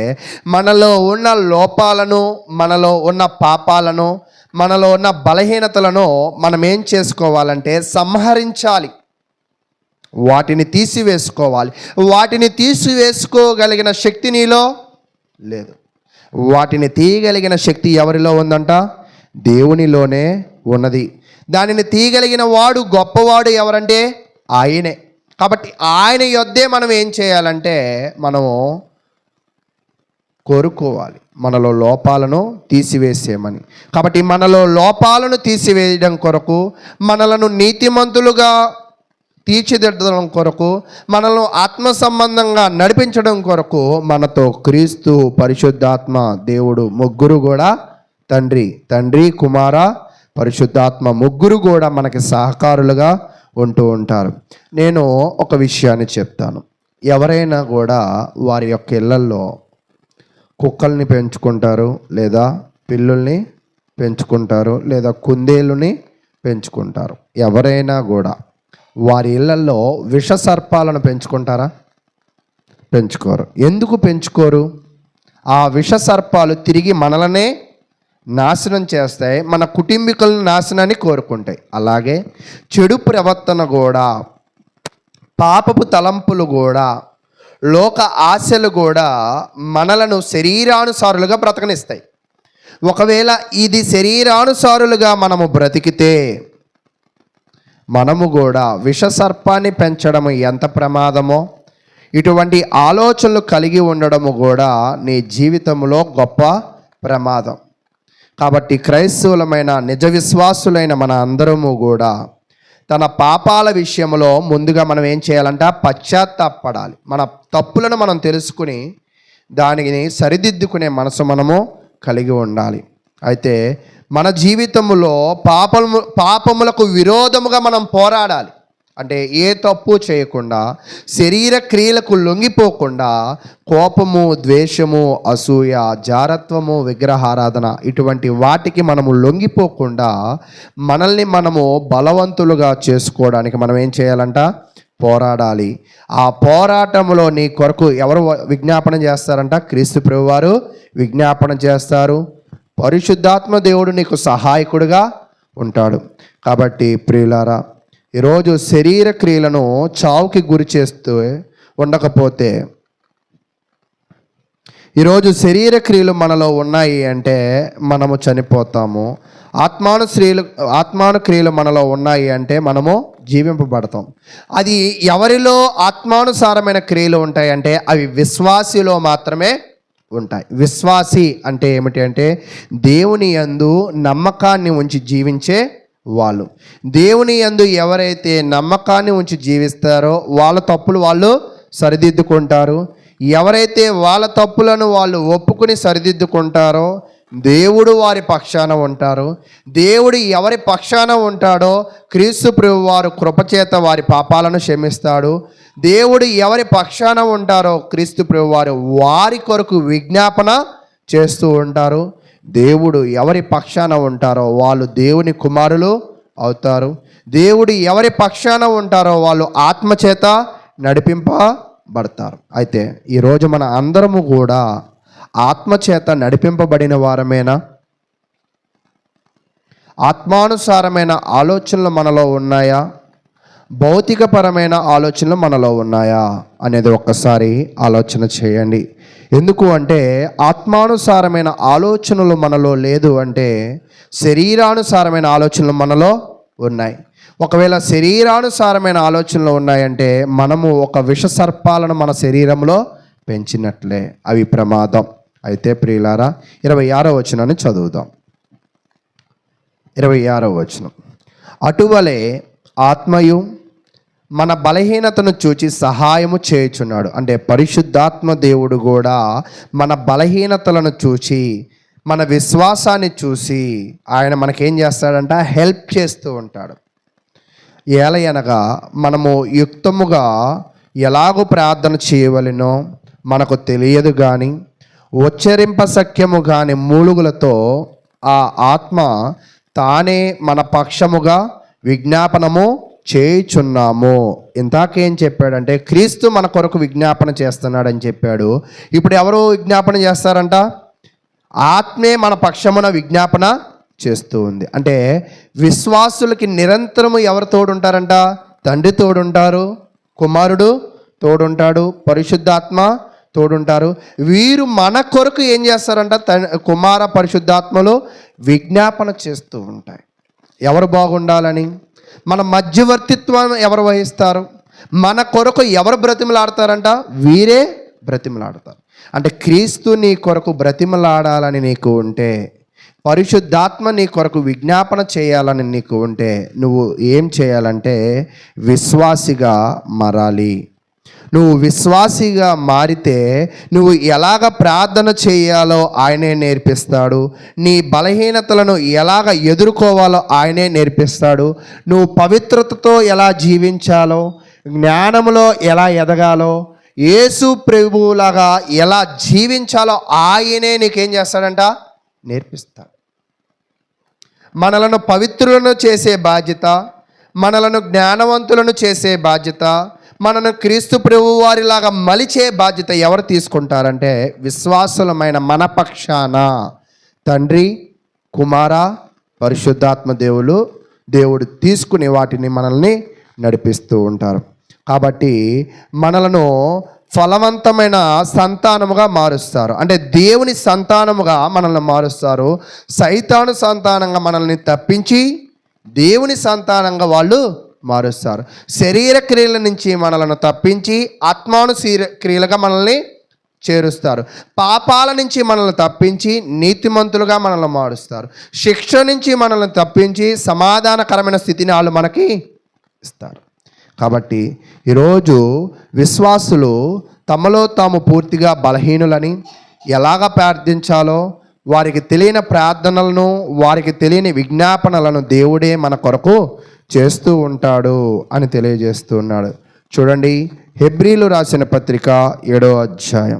మనలో ఉన్న లోపాలను, మనలో ఉన్న పాపాలను, మనలో ఉన్న బలహీనతలను మనం ఏం చేసుకోవాలంటే సంహరించాలి. వాటిని తీసివేసుకోవాలి. వాటిని తీసివేసుకోగలిగిన శక్తి నీలో లేదు. వాటిని తీయగలిగిన శక్తి ఎవరిలో ఉందంట? దేవునిలోనే ఉన్నది. దానిని తీయగలిగిన వాడు గొప్పవాడు ఎవరంటే ఆయనే. కాబట్టి ఆయన యొద్దే మనం ఏం చేయాలంటే మనము కోరుకోవాలి మనలో లోపాలను తీసివేసేయమని. కాబట్టి మనలో లోపాలను తీసివేయడం కొరకు, మనలను నీతిమంతులుగా తీర్చిదిద్దడం కొరకు, మనల్ని ఆత్మ సంబంధంగా నడిపించడం కొరకు మనతో క్రీస్తు, పరిశుద్ధాత్మ దేవుడు ముగ్గురు కూడా తండ్రి కుమార పరిశుద్ధాత్మ ముగ్గురు కూడా మనకి సహకారులుగా ఉంటూ ఉంటారు. నేను ఒక విషయాన్ని చెప్తాను. ఎవరైనా కూడా వారి యొక్క ఇళ్లల్లో కుక్కల్ని పెంచుకుంటారు, లేదా పిల్లుల్ని పెంచుకుంటారు, లేదా కుందేలుని పెంచుకుంటారు. ఎవరైనా కూడా వారి ఇళ్లల్లో విష సర్పాలను పెంచుకుంటారా? పెంచుకోరు. ఎందుకు పెంచుకోరు? ఆ విష సర్పాలు తిరిగి మనలనే నాశనం చేస్తాయి, మన కుటుంబీకులను నాశనాన్ని కోరుకుంటాయి. అలాగే చెడు ప్రవర్తన కూడా, పాపపు తలంపులు కూడా, లోక ఆశలు కూడా మనలను శరీరానుసారులుగా బ్రతకనిస్తాయి. ఒకవేళ ఇది శరీరానుసారులుగా మనము బ్రతికితే మనము కూడా విష సర్పాన్ని పెంచడము ఎంత ప్రమాదమో, ఇటువంటి ఆలోచనలు కలిగి ఉండడము కూడా నీ జీవితంలో గొప్ప ప్రమాదం. కాబట్టి క్రైస్తవులమైన నిజ విశ్వాసులైన మన అందరము కూడా తన పాపాల విషయంలో ముందుగా మనం ఏం చేయాలంట? పశ్చాత్తాపడాలి. మన తప్పులను మనం తెలుసుకుని దానిని సరిదిద్దుకునే మనసు మనము కలిగి ఉండాలి. అయితే మన జీవితంలో పాపములకు విరోధముగా మనం పోరాడాలి. అంటే ఏ తప్పు చేయకుండా, శరీర క్రియలకు లొంగిపోకుండా, కోపము, ద్వేషము, అసూయ, జారత్వము, విగ్రహారాధన ఇటువంటి వాటికి మనము లొంగిపోకుండా మనల్ని మనము బలవంతులుగా చేసుకోవడానికి మనం ఏం చేయాలంట? పోరాడాలి. ఆ పోరాటంలో నీ కొరకు ఎవరు విజ్ఞాపన చేస్తారంట? క్రీస్తు ప్రభువారు విజ్ఞాపన చేస్తారు. పరిశుద్ధాత్మ దేవుడు నీకు సహాయకుడిగా ఉంటాడు. కాబట్టి ప్రియులారా, ఈరోజు శరీర క్రియలను చావుకి గురి చేస్తూ ఉండకపోతే, ఈరోజు శరీర క్రియలు మనలో ఉన్నాయి అంటే మనము చనిపోతాము. ఆత్మాను క్రియలు మనలో ఉన్నాయి అంటే మనము జీవింపబడతాం. అది ఎవరిలో ఆత్మానుసారమైన క్రియలు ఉంటాయంటే అవి విశ్వాసిలో మాత్రమే ఉంటాయి. విశ్వాసి అంటే ఏమిటి అంటే దేవుని యందు నమ్మకాన్ని ఉంచి జీవించే వాళ్ళు. దేవుని యందు ఎవరైతే నమ్మకాన్ని ఉంచి జీవిస్తారో వాళ్ళ తప్పులు వాళ్ళు సరిదిద్దుకుంటారు. ఎవరైతే వాళ్ళ తప్పులను వాళ్ళు ఒప్పుకుని సరిదిద్దుకుంటారో దేవుడు వారి పక్షాన ఉంటారు. దేవుడు ఎవరి పక్షాన ఉంటాడో క్రీస్తు ప్రభువు వారు కృపచేత వారి పాపాలను క్షమిస్తాడు. దేవుడు ఎవరి పక్షాన ఉంటారో క్రీస్తు ప్రభువు వారు వారి కొరకు విజ్ఞాపన చేస్తూ ఉంటారు. దేవుడు ఎవరి పక్షాన ఉంటారో వాళ్ళు దేవుని కుమారులు అవుతారు. దేవుడు ఎవరి పక్షాన ఉంటారో వాళ్ళు ఆత్మచేత నడిపింపబడతారు. అయితే ఈరోజు మన అందరము కూడా ఆత్మచేత నడిపింపబడిన వారమేనా? ఆత్మానుసారమైన ఆలోచనలు మనలో ఉన్నాయా? భౌతికపరమైన ఆలోచనలు మనలో ఉన్నాయా అనేది ఒక్కసారి ఆలోచన చేయండి. ఎందుకు అంటే ఆత్మానుసారమైన ఆలోచనలు మనలో లేదు అంటే శరీరానుసారమైన ఆలోచనలు మనలో ఉన్నాయి. ఒకవేళ శరీరానుసారమైన ఆలోచనలు ఉన్నాయంటే మనము ఒక విష సర్పాలను మన శరీరంలో పెంచినట్లే, అవి ప్రమాదం. అయితే ప్రియులారా 26వ వచనాన్ని చదువుదాం. 26వ వచనం, అటువలే ఆత్మయు మన బలహీనతను చూచి సహాయము చేయుచున్నాడు. అంటే పరిశుద్ధాత్మ దేవుడు కూడా మన బలహీనతలను చూచి మన విశ్వాసాన్ని చూసి ఆయన మనకేం చేస్తాడంట? హెల్ప్ చేస్తూ ఉంటాడు. ఏలయనగా మనము యుక్తముగా ఎలాగో ప్రార్థన చేయవలెనో మనకు తెలియదు కానీ ఉచ్చరింపశక్యము కాని మూలుగులతో ఆ ఆత్మ తానే మన పక్షముగా విజ్ఞాపనము చేయుచున్నాము. ఇంతాకేం చెప్పాడంటే క్రీస్తు మన కొరకు విజ్ఞాపన చేస్తున్నాడని చెప్పాడు. ఇప్పుడు ఎవరు విజ్ఞాపన చేస్తారంట? ఆత్మే మన పక్షమున విజ్ఞాపన చేస్తూ ఉంది. అంటే విశ్వాసులకి నిరంతరము ఎవరు తోడుంటారంట? తండ్రి తోడుంటారు, కుమారుడు తోడుంటాడు, పరిశుద్ధాత్మ తోడుంటారు. వీరు మన కొరకు ఏం చేస్తారంట? కుమార పరిశుద్ధాత్మలు విజ్ఞాపన చేస్తూ ఉంటాయి. ఎవరు బాగుండాలని? మన మధ్యవర్తిత్వం ఎవరు వహిస్తారు? మన కొరకు ఎవరు బ్రతిమలాడతారంట? వీరే బ్రతిమలాడతారు. అంటే క్రీస్తు నీ కొరకు బ్రతిమలాడాలని నీకు ఉంటే, పరిశుద్ధాత్మ నీ కొరకు విజ్ఞాపన చేయాలని నీకు ఉంటే నువ్వు ఏం చేయాలంటే విశ్వాసిగా మారాలి. నువ్వు విశ్వాసిగా మారితే నువ్వు ఎలాగ ప్రార్థన చేయాలో ఆయనే నేర్పిస్తాడు. నీ బలహీనతలను ఎలాగ ఎదుర్కోవాలో ఆయనే నేర్పిస్తాడు. నువ్వు పవిత్రతతో ఎలా జీవించాలో, జ్ఞానంలో ఎలా ఎదగాలో, యేసు ప్రభువులాగా ఎలా జీవించాలో ఆయనే నీకేం చేస్తాడంట? నేర్పిస్తాడు. మనలను పవిత్రులను చేసే బాధ్యత, మనలను జ్ఞానవంతులను చేసే బాధ్యత, మనను క్రీస్తు ప్రభు వారిలాగా మలిచే బాధ్యత ఎవరు తీసుకుంటారంటే విశ్వాసులమైన మన పక్షాన తండ్రి, కుమార, పరిశుద్ధాత్మ దేవుడు తీసుకుని వాటిని మనల్ని నడిపిస్తూ ఉంటారు. కాబట్టి మనలను ఫలవంతమైన సంతానముగా మారుస్తారు. అంటే దేవుని సంతానముగా మనల్ని మారుస్తారు. సైతాను సంతానంగా మనల్ని తప్పించి దేవుని సంతానంగా వాళ్ళు మారుస్తారు. శరీర క్రియల నుంచి మనలను తప్పించి ఆత్మాను క్రియలుగా మనల్ని చేరుస్తారు. పాపాల నుంచి మనల్ని తప్పించి నీతిమంతులుగా మనల్ని మారుస్తారు. శిక్ష నుంచి మనల్ని తప్పించి సమాధానకరమైన స్థితిని వాళ్ళు మనకి ఇస్తారు. కాబట్టి ఈరోజు విశ్వాసులు తమలో తాము పూర్తిగా బలహీనులని, ఎలాగ ప్రార్థించాలో వారికి తెలియని ప్రార్థనలను, వారికి తెలియని విజ్ఞాపనలను దేవుడే మన కొరకు చేస్తూ ఉంటాడు అని తెలియజేస్తూ ఉన్నాడు. చూడండి, హెబ్రీలు రాసిన పత్రిక 7వ అధ్యాయం.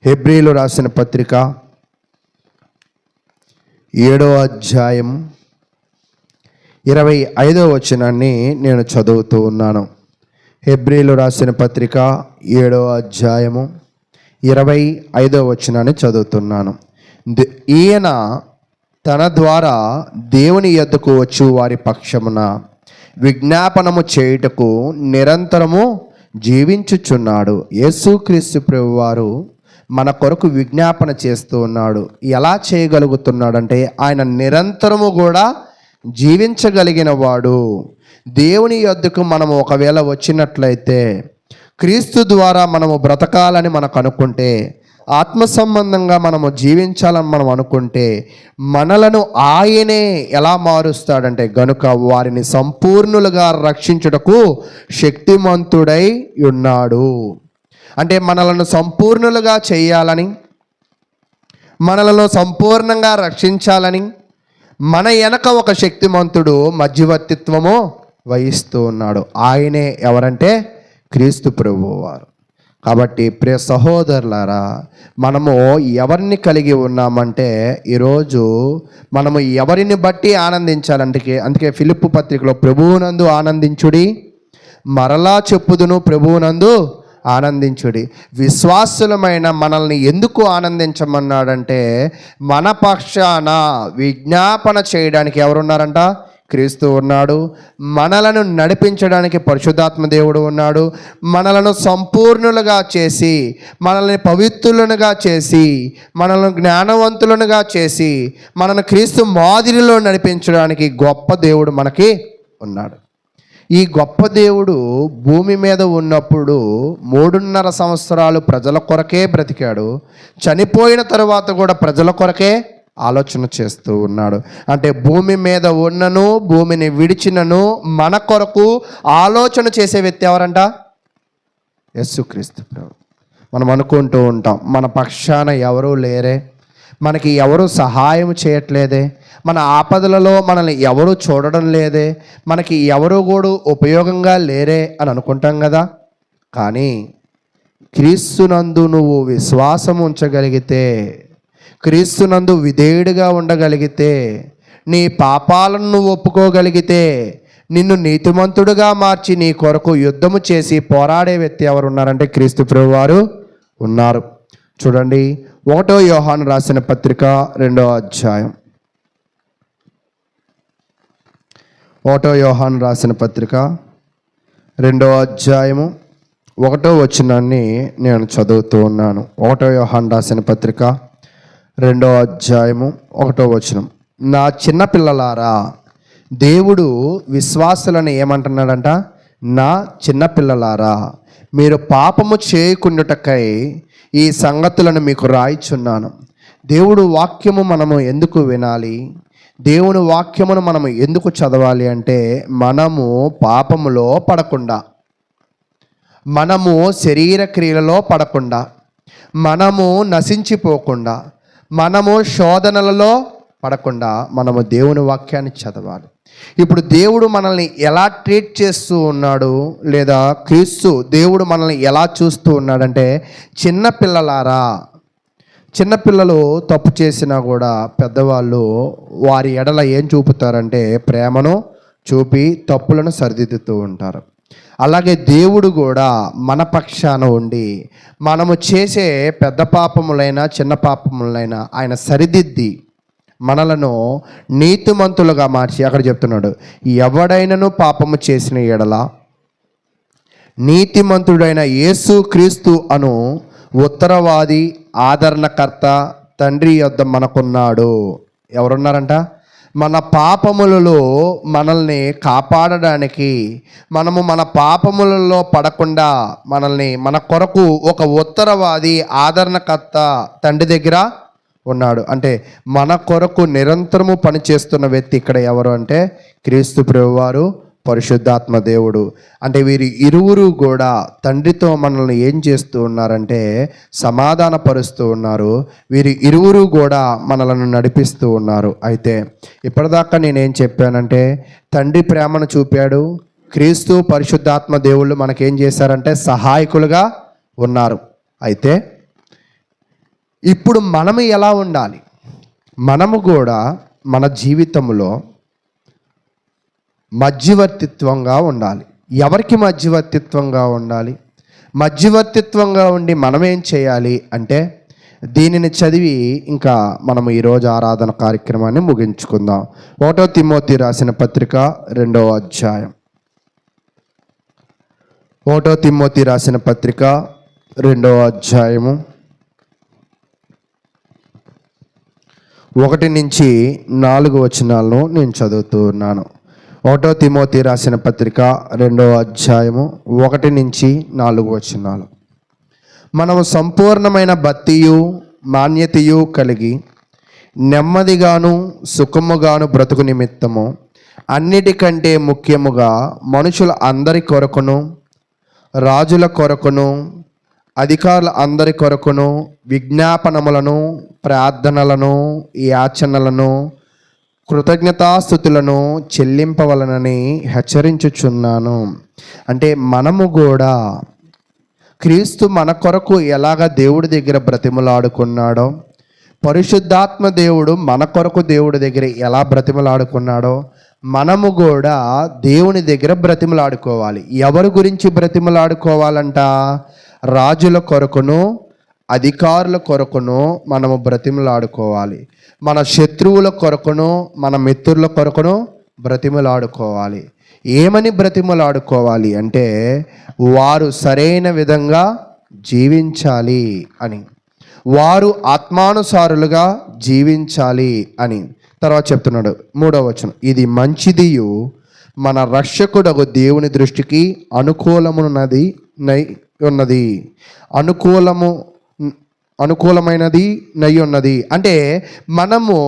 హెబ్రీలు రాసిన పత్రిక 7వ అధ్యాయం 25వ వచనాన్ని నేను చదువుతూ ఉన్నాను. హెబ్రీలు రాసిన పత్రిక 7వ అధ్యాయము 25వ వచనాన్ని చదువుతున్నాను. ఈయన తన ద్వారా దేవుని యొద్దకు వచ్చు వారి పక్షమున విజ్ఞాపనము చేయుటకు నిరంతరము జీవించుచున్నాడు. యేసుక్రీస్తు ప్రభువారు మన కొరకు విజ్ఞాపన చేస్తూ ఉన్నాడు. ఎలా చేయగలుగుతున్నాడంటే ఆయన నిరంతరము కూడా జీవించగలిగిన వాడు. దేవుని యొద్దకు మనము ఒకవేళ వచ్చినట్లయితే క్రీస్తు ద్వారా మనము బ్రతకాలని మనకు అనుకుంటే ఆత్మ సంబంధంగా మనము జీవించాలని మనం అనుకుంటే మనలను ఆయనే ఎలా మారుస్తాడంటే గనుక వారిని సంపూర్ణులుగా రక్షించుటకు శక్తిమంతుడై ఉన్నాడు. అంటే మనలను సంపూర్ణులుగా చేయాలని, మనలను సంపూర్ణంగా రక్షించాలని మన వెనక ఒక శక్తిమంతుడు మధ్యవర్తిత్వము వహిస్తూ ఉన్నాడు. ఆయనే ఎవరంటే క్రీస్తు ప్రభువారు. కాబట్టి ప్రియ సహోదరులారా, మనము ఎవరిని కలిగి ఉన్నామంటే ఈరోజు మనము ఎవరిని బట్టి ఆనందించాలంటే, అందుకే ఫిలిప్పు పత్రికలో ప్రభువునందు ఆనందించుడి, మరలా చెప్పుదును ప్రభువునందు ఆనందించుడి. విశ్వాసులమైన మనల్ని ఎందుకు ఆనందించమన్నాడంటే మన పక్షాన విజ్ఞాపన చేయడానికి ఎవరున్నారంట? క్రీస్తు ఉన్నాడు. మనలను నడిపించడానికి పరిశుద్ధాత్మ దేవుడు ఉన్నాడు. మనలను సంపూర్ణులుగా చేసి, మనల్ని పవిత్రులుగా చేసి, మనల్ని జ్ఞానవంతులుగా చేసి, మనల్ని క్రీస్తు మాదిరిలో నడిపించడానికి గొప్ప దేవుడు మనకి ఉన్నాడు. ఈ గొప్ప దేవుడు భూమి మీద ఉన్నప్పుడు 3.5 సంవత్సరాలు ప్రజల కొరకే బ్రతికాడు. చనిపోయిన తర్వాత కూడా ప్రజల కొరకే ఆలోచన చేస్తూ ఉన్నాడు. అంటే భూమి మీద ఉన్నను, భూమిని విడిచినను మన కొరకు ఆలోచన చేసే వ్యక్తి ఎవరంట? యేసుక్రీస్తు ప్రభు. మనం అనుకుంటూ ఉంటాం, మన పక్షాన ఎవరూ లేరే, మనకి ఎవరు సహాయం చేయట్లేదే, మన ఆపదలలో మనల్ని ఎవరు చూడడం లేదే, మనకి ఎవరు కూడా ఉపయోగంగా లేరే అని అనుకుంటాం కదా. కానీ క్రీస్తునందు నువ్వు విశ్వాసం ఉంచగలిగితే, క్రీస్తునందు విధేయుడిగా ఉండగలిగితే, నీ పాపాలను నువ్వు ఒప్పుకోగలిగితే, నిన్ను నీతిమంతుడుగా మార్చి నీ కొరకు యుద్ధము చేసి పోరాడే వ్యక్తి ఎవరు ఉన్నారంటే క్రీస్తు ప్రభువారు ఉన్నారు. చూడండి, 1 యోహాను రాసిన పత్రిక 2వ అధ్యాయం. 1 యోహాను రాసిన పత్రిక 2వ అధ్యాయము 1వ వచనాన్ని నేను చదువుతూ ఉన్నాను. 1 యోహాను రాసిన పత్రిక 2వ అధ్యాయము 1వ వచనం. నా చిన్న పిల్లలారా, దేవుడు విశ్వాసులను ఏమంటున్నాడంట? నా చిన్న పిల్లలారా, మీరు పాపము చేయకుండుటకై ఈ సంగతులను మీకు రాయిచున్నాను. దేవుడు వాక్యము మనము ఎందుకు వినాలి? దేవుని వాక్యమును మనము ఎందుకు చదవాలి అంటే మనము పాపములో పడకుండా, మనము శరీర క్రియలలో పడకుండా, మనము నశించిపోకుండా, మనము శోధనలలో పడకుండా మనము దేవుని వాక్యాన్ని చదవాలి. ఇప్పుడు దేవుడు మనల్ని ఎలా ట్రీట్ చేస్తూ ఉన్నాడు, లేదా క్రీస్తు దేవుడు మనల్ని ఎలా చూస్తూ ఉన్నాడంటే, చిన్నపిల్లలారా, చిన్నపిల్లలు తప్పు చేసినా కూడా పెద్దవాళ్ళు వారి ఎడల ఏం చూపుతారంటే ప్రేమను చూపి తప్పులను సరిదిద్దుతూ ఉంటారు. అలాగే దేవుడు కూడా మన పక్షాన ఉండి మనము చేసే పెద్ద పాపములైనా చిన్న పాపములైనా ఆయన సరిదిద్ది మనలను నీతిమంతులుగా మార్చి, అక్కడ చెప్తున్నాడు, ఎవడైనను పాపము చేసిన ఎడల నీతిమంతుడైన యేసు క్రీస్తు అను ఉత్తరవాది, ఆదరణకర్త తండ్రి యొద్ద మనకున్నాడు. ఎవరున్నారంట? మన పాపములలో మనల్ని కాపాడడానికి, మనము మన పాపములలో పడకుండా మనల్ని మన కొరకు ఒక ఉత్తరవాది, ఆదరణకర్త తండ్రి దగ్గర ఉన్నాడు. అంటే మన కొరకు నిరంతరము పనిచేస్తున్న వ్యక్తి ఇక్కడ ఎవరు అంటే క్రీస్తు ప్రభువారు, పరిశుద్ధాత్మ దేవుడు. అంటే వీరి ఇరువురు కూడా తండ్రితో మనల్ని ఏం చేస్తూ ఉన్నారంటే సమాధానపరుస్తూ ఉన్నారు. వీరి ఇరువురు కూడా మనలను నడిపిస్తూ ఉన్నారు. అయితే ఇప్పటిదాకా నేనేం చెప్పానంటే తండ్రి ప్రేమను చూపాడు, క్రీస్తు పరిశుద్ధాత్మ దేవుళ్ళు మనకేం చేశారంటే సహాయకులుగా ఉన్నారు. అయితే ఇప్పుడు మనము ఎలా ఉండాలి? మనము కూడా మన జీవితంలో మధ్యవర్తిత్వంగా ఉండాలి. ఎవరికి మధ్యవర్తిత్వంగా ఉండాలి? మధ్యవర్తిత్వంగా ఉండి మనం ఏం చేయాలి అంటే దీనిని చదివి ఇంకా మనము ఈరోజు ఆరాధన కార్యక్రమాన్ని ముగించుకుందాం. 1 తిమోతి రాసిన పత్రిక 2వ అధ్యాయం. 1 తిమోతి రాసిన పత్రిక 2వ అధ్యాయము 1 నుంచి 4 వచనాలను నేను చదువుతూ ఉన్నాను. 1 తిమోతి రాసిన పత్రిక 2వ అధ్యాయము 1 నుంచి 4 వచనాలు. మనము సంపూర్ణమైన భక్తియు మాన్యతయు కలిగి నెమ్మదిగాను సుఖముగాను బ్రతుకు నిమిత్తము అన్నిటికంటే ముఖ్యముగా మనుషుల అందరి కొరకును రాజుల కొరకును అధికారుల అందరి కొరకును విజ్ఞాపనములను ప్రార్థనలను యాచనలను కృతజ్ఞతాస్తుతులను చెల్లింపవలనని హెచ్చరించుచున్నాను. అంటే మనము కూడా క్రీస్తు మన కొరకు ఎలాగ దేవుడి దగ్గర బ్రతిమలాడుకున్నాడో, పరిశుద్ధాత్మ దేవుడు మన కొరకు దేవుడి దగ్గర ఎలా బ్రతిమలాడుకున్నాడో మనము కూడా దేవుని దగ్గర బ్రతిమలాడుకోవాలి. ఎవరి గురించి బ్రతిమలాడుకోవాలంట? రాజుల కొరకును అధికారుల కొరకును మనము బ్రతిమలాడుకోవాలి. మన శత్రువుల కొరకును మన మిత్రుల కొరకును బ్రతిమలాడుకోవాలి. ఏమని బ్రతిమలాడుకోవాలి అంటే వారు సరైన విధంగా జీవించాలి అని, వారు ఆత్మానుసారులుగా జీవించాలి అని. తర్వాత చెప్తున్నాడు 3వ వచనం, ఇది మంచిదియు మన రక్షకుడగు దేవుని దృష్టికి అనుకూలమైనది నై ఉన్నది. అంటే మనము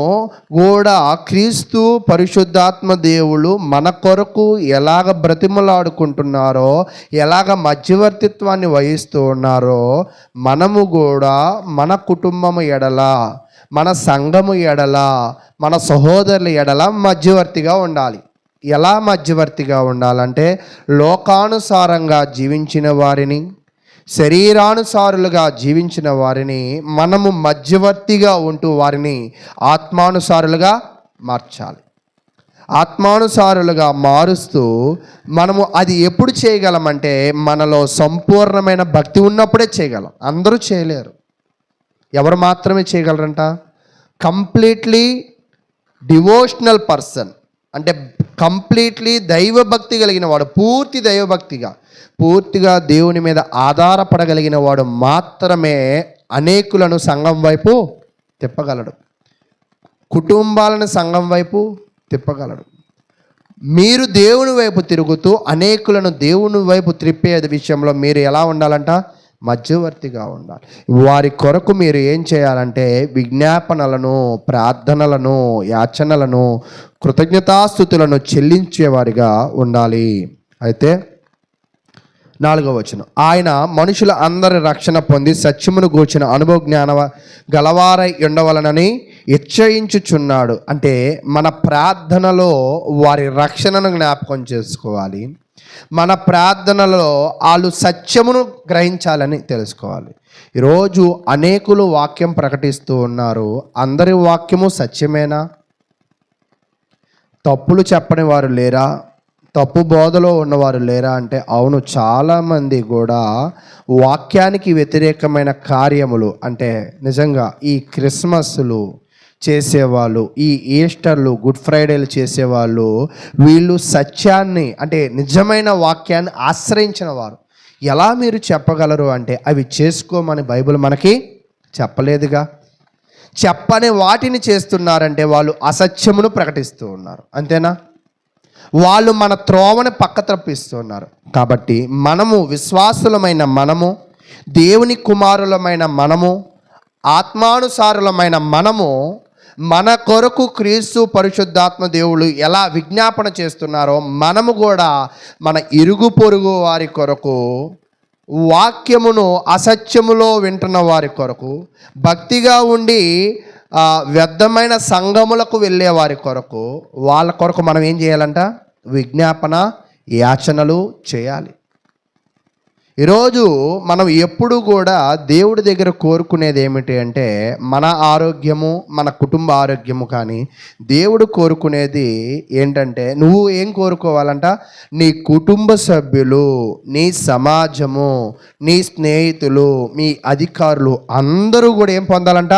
కూడా క్రీస్తు పరిశుద్ధాత్మ దేవుడు మన కొరకు ఎలాగ బ్రతిమలాడుకుంటున్నారో, ఎలాగ మధ్యవర్తిత్వాన్ని వహిస్తూ ఉన్నారో మనము కూడా మన కుటుంబము ఎడల, మన సంఘము ఎడల, మన సహోదరుల ఎడల మధ్యవర్తిగా ఉండాలి. ఎలా మధ్యవర్తిగా ఉండాలంటే లోకానుసారంగా జీవించిన వారిని, శరీరానుసారులుగా జీవించిన వారిని మనము మధ్యవర్తిగా ఉంటూ వారిని ఆత్మానుసారులుగా మార్చాలి. ఆత్మానుసారులుగా మారుస్తూ మనము అది ఎప్పుడు చేయగలమంటే మనలో సంపూర్ణమైన భక్తి ఉన్నప్పుడే చేయగలం. అందరూ చేయలేరు. ఎవరు మాత్రమే చేయగలరంట? కంప్లీట్లీ డివోషనల్ పర్సన్, అంటే కంప్లీట్లీ దైవభక్తి కలిగిన వాడు, పూర్తిగా దేవుని మీద ఆధారపడగలిగిన వాడు మాత్రమే అనేకులను సంఘం వైపు తిప్పగలడు, కుటుంబాలను సంఘం వైపు తిప్పగలడు. మీరు దేవుని వైపు తిరుగుతూ అనేకులను దేవుని వైపు త్రిప్పే విషయంలో మీరు ఎలా ఉండాలంట? మధ్యవర్తిగా ఉండాలి. వారి కొరకు మీరు ఏం చేయాలంటే విజ్ఞాపనలను, ప్రార్థనలను, యాచనలను, కృతజ్ఞతాస్తుతులను చెల్లించేవారిగా ఉండాలి. అయితే 4వ వచనం, ఆయన మనుషుల అందరి రక్షణ పొంది సత్యమును గూర్చిన అనుభవ జ్ఞాన గలవారై ఉండవలనని హెచ్చరించుచున్నాడు. అంటే మన ప్రార్థనలో వారి రక్షణను జ్ఞాపకం చేసుకోవాలి. మన ప్రార్థనలో వాళ్ళు సత్యమును గ్రహించాలని తెలుసుకోవాలి. ఈరోజు అనేకులు వాక్యం ప్రకటిస్తూ ఉన్నారు. అందరి వాక్యము సత్యమేనా? తప్పులు చెప్పని వారు లేరా? తప్పు బోధలో ఉన్నవారు లేరా అంటే అవును, చాలామంది కూడా వాక్యానికి వ్యతిరేకమైన కార్యములు, అంటే నిజంగా ఈ క్రిస్మస్లు చేసేవాళ్ళు, ఈ ఈస్టర్లు, గుడ్ ఫ్రైడేలు చేసేవాళ్ళు, వీళ్ళు సత్యాన్ని అంటే నిజమైన వాక్యాన్ని ఆశ్రయించిన వారు. ఎలా మీరు చెప్పగలరు అంటే అవి చేసుకోమని బైబిల్ మనకి చెప్పలేదుగా. చెప్పని వాటిని చేస్తున్నారంటే వాళ్ళు అసత్యమును ప్రకటిస్తూ ఉన్నారు, అంతేనా? వాళ్ళు మన త్రోవని పక్క తప్పిస్తున్నారు. కాబట్టి మనము విశ్వాసులమైన మనము, దేవుని కుమారులమైన మనము, ఆత్మానుసారులమైన మనము మన కొరకు క్రీస్తు పరిశుద్ధాత్మ దేవుడు ఎలా విజ్ఞాపన చేస్తున్నారో మనము కూడా మన ఇరుగు పొరుగు వారి కొరకు, వాక్యమును అసత్యములో వింటున్న వారి కొరకు, భక్తిగా ఉండి వ్యర్థమైన సంఘములకు వెళ్ళే వారి కొరకు, వాళ్ళ కొరకు మనం ఏం చేయాలంట? విజ్ఞాపన, యాచనలు చేయాలి. ఈరోజు మనం ఎప్పుడు కూడా దేవుడి దగ్గర కోరుకునేది ఏమిటి అంటే మన ఆరోగ్యము, మన కుటుంబ ఆరోగ్యము. కానీ దేవుడు కోరుకునేది ఏంటంటే నువ్వు ఏం కోరుకోవాలంట? నీ కుటుంబ సభ్యులు, నీ సమాజము, నీ స్నేహితులు, మీ అధికారులు అందరూ కూడా ఏం పొందాలంట?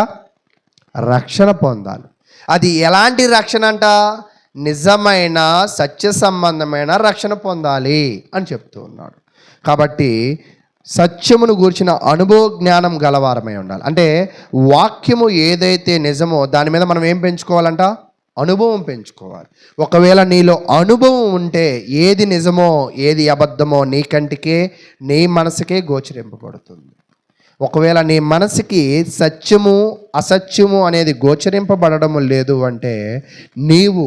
రక్షణ పొందాలి. అది ఎలాంటి రక్షణ అంట? నిజమైన సత్య సంబంధమైన రక్షణ పొందాలి అని చెప్తూ ఉన్నాడు. కాబట్టి సత్యమును గూర్చిన అనుభవ జ్ఞానం గలవారమై ఉండాలి. అంటే వాక్యము ఏదైతే నిజమో దాని మీద మనం ఏం పెంచుకోవాలంట? అనుభవం పెంచుకోవాలి. ఒకవేళ నీలో అనుభవం ఉంటే ఏది నిజమో ఏది అబద్ధమో నీ కంటికే, నీ మనసుకే గోచరింపబడుతుంది. ఒకవేళ నీ మనసుకి సత్యము అసత్యము అనేది గోచరింపబడము లేదు అంటే నీవు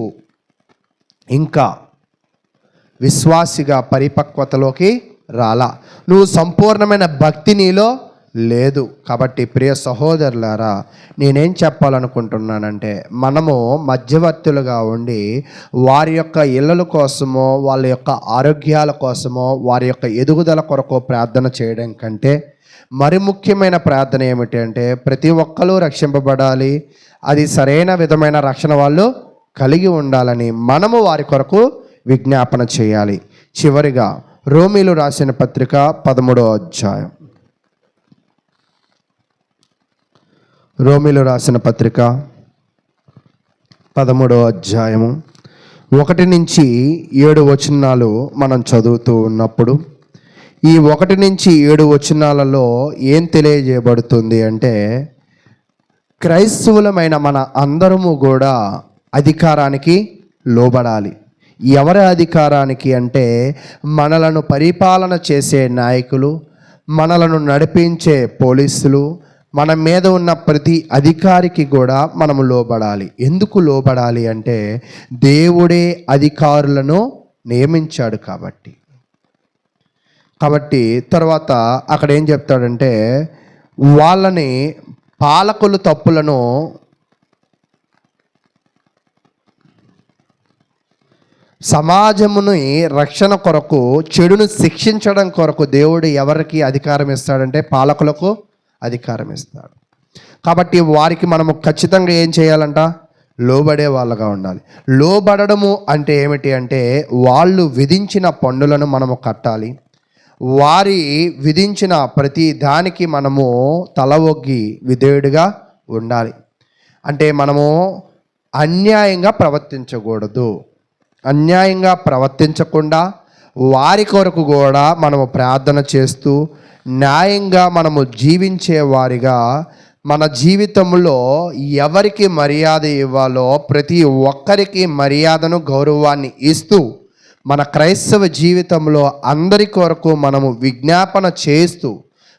ఇంకా విశ్వాసిగా పరిపక్వతలోకి రాలా, నువ్వు సంపూర్ణమైన భక్తి నీలో లేదు. కాబట్టి ప్రియ సహోదరులారా, నేనేం చెప్పాలనుకుంటున్నానంటే మనము మధ్యవర్తులుగా ఉండి వారి యొక్క ఇళ్ళల కోసమో వాళ్ళ యొక్క ఆరోగ్యాల కోసమో వారి యొక్క ఎదుగుదల కొరకు ప్రార్థన చేయడం కంటే మరి ముఖ్యమైన ప్రార్థన ఏమిటి అంటే ప్రతి ఒక్కరూ రక్షింపబడాలి, అది సరైన విధమైన రక్షణ వాళ్ళు కలిగి ఉండాలని మనము వారి కొరకు విజ్ఞాపన చేయాలి. చివరిగా రోమీలు రాసిన పత్రిక 13వ అధ్యాయం, రోమీలు రాసిన పత్రిక 13వ అధ్యాయము 1 నుంచి 7 వచనాలు మనం చదువుతూ ఉన్నప్పుడు ఈ 1 నుంచి 7 వచనాలలో ఏం తెలియజేయబడుతుంది అంటే క్రైస్తవులమైన మన అందరము కూడా అధికారానికి లోబడాలి. ఎవరి అధికారానికి అంటే మనలను పరిపాలన చేసే నాయకులు, మనలను నడిపించే పోలీసులు, మన మీద ఉన్న ప్రతి అధికారికి కూడా మనము లోబడాలి. ఎందుకు లోబడాలి అంటే దేవుడే అధికారులను నియమించాడు కాబట్టి. తర్వాత అక్కడ ఏం చెప్తాడంటే వాళ్ళని పాలకులు తప్పులను సమాజముని రక్షణ కొరకు చెడును శిక్షించడం కొరకు దేవుడు ఎవరికి అధికారం ఇస్తాడంటే పాలకులకు అధికారం ఇస్తాడు. కాబట్టి వారికి మనము ఖచ్చితంగా ఏం చేయాలంట? లోబడే వాళ్ళగా ఉండాలి. లోబడము అంటే ఏమిటి అంటే వాళ్ళు విధించిన పన్నులను మనము కట్టాలి, వారి విధించిన ప్రతి దానికి మనము తల ఒగ్గి విధేయుడిగా ఉండాలి. అంటే మనము అన్యాయంగా ప్రవర్తించకూడదు. అన్యాయంగా ప్రవర్తించకుండా వారి కొరకు కూడా మనము ప్రార్థన చేస్తూ న్యాయంగా మనము జీవించే వారిగా మన జీవితంలో ఎవరికి మర్యాద ఇవ్వాలో ప్రతి ఒక్కరికి మర్యాదను గౌరవాన్ని ఇస్తూ మన క్రైస్తవ జీవితంలో అందరి కొరకు మనము విజ్ఞాపన చేస్తూ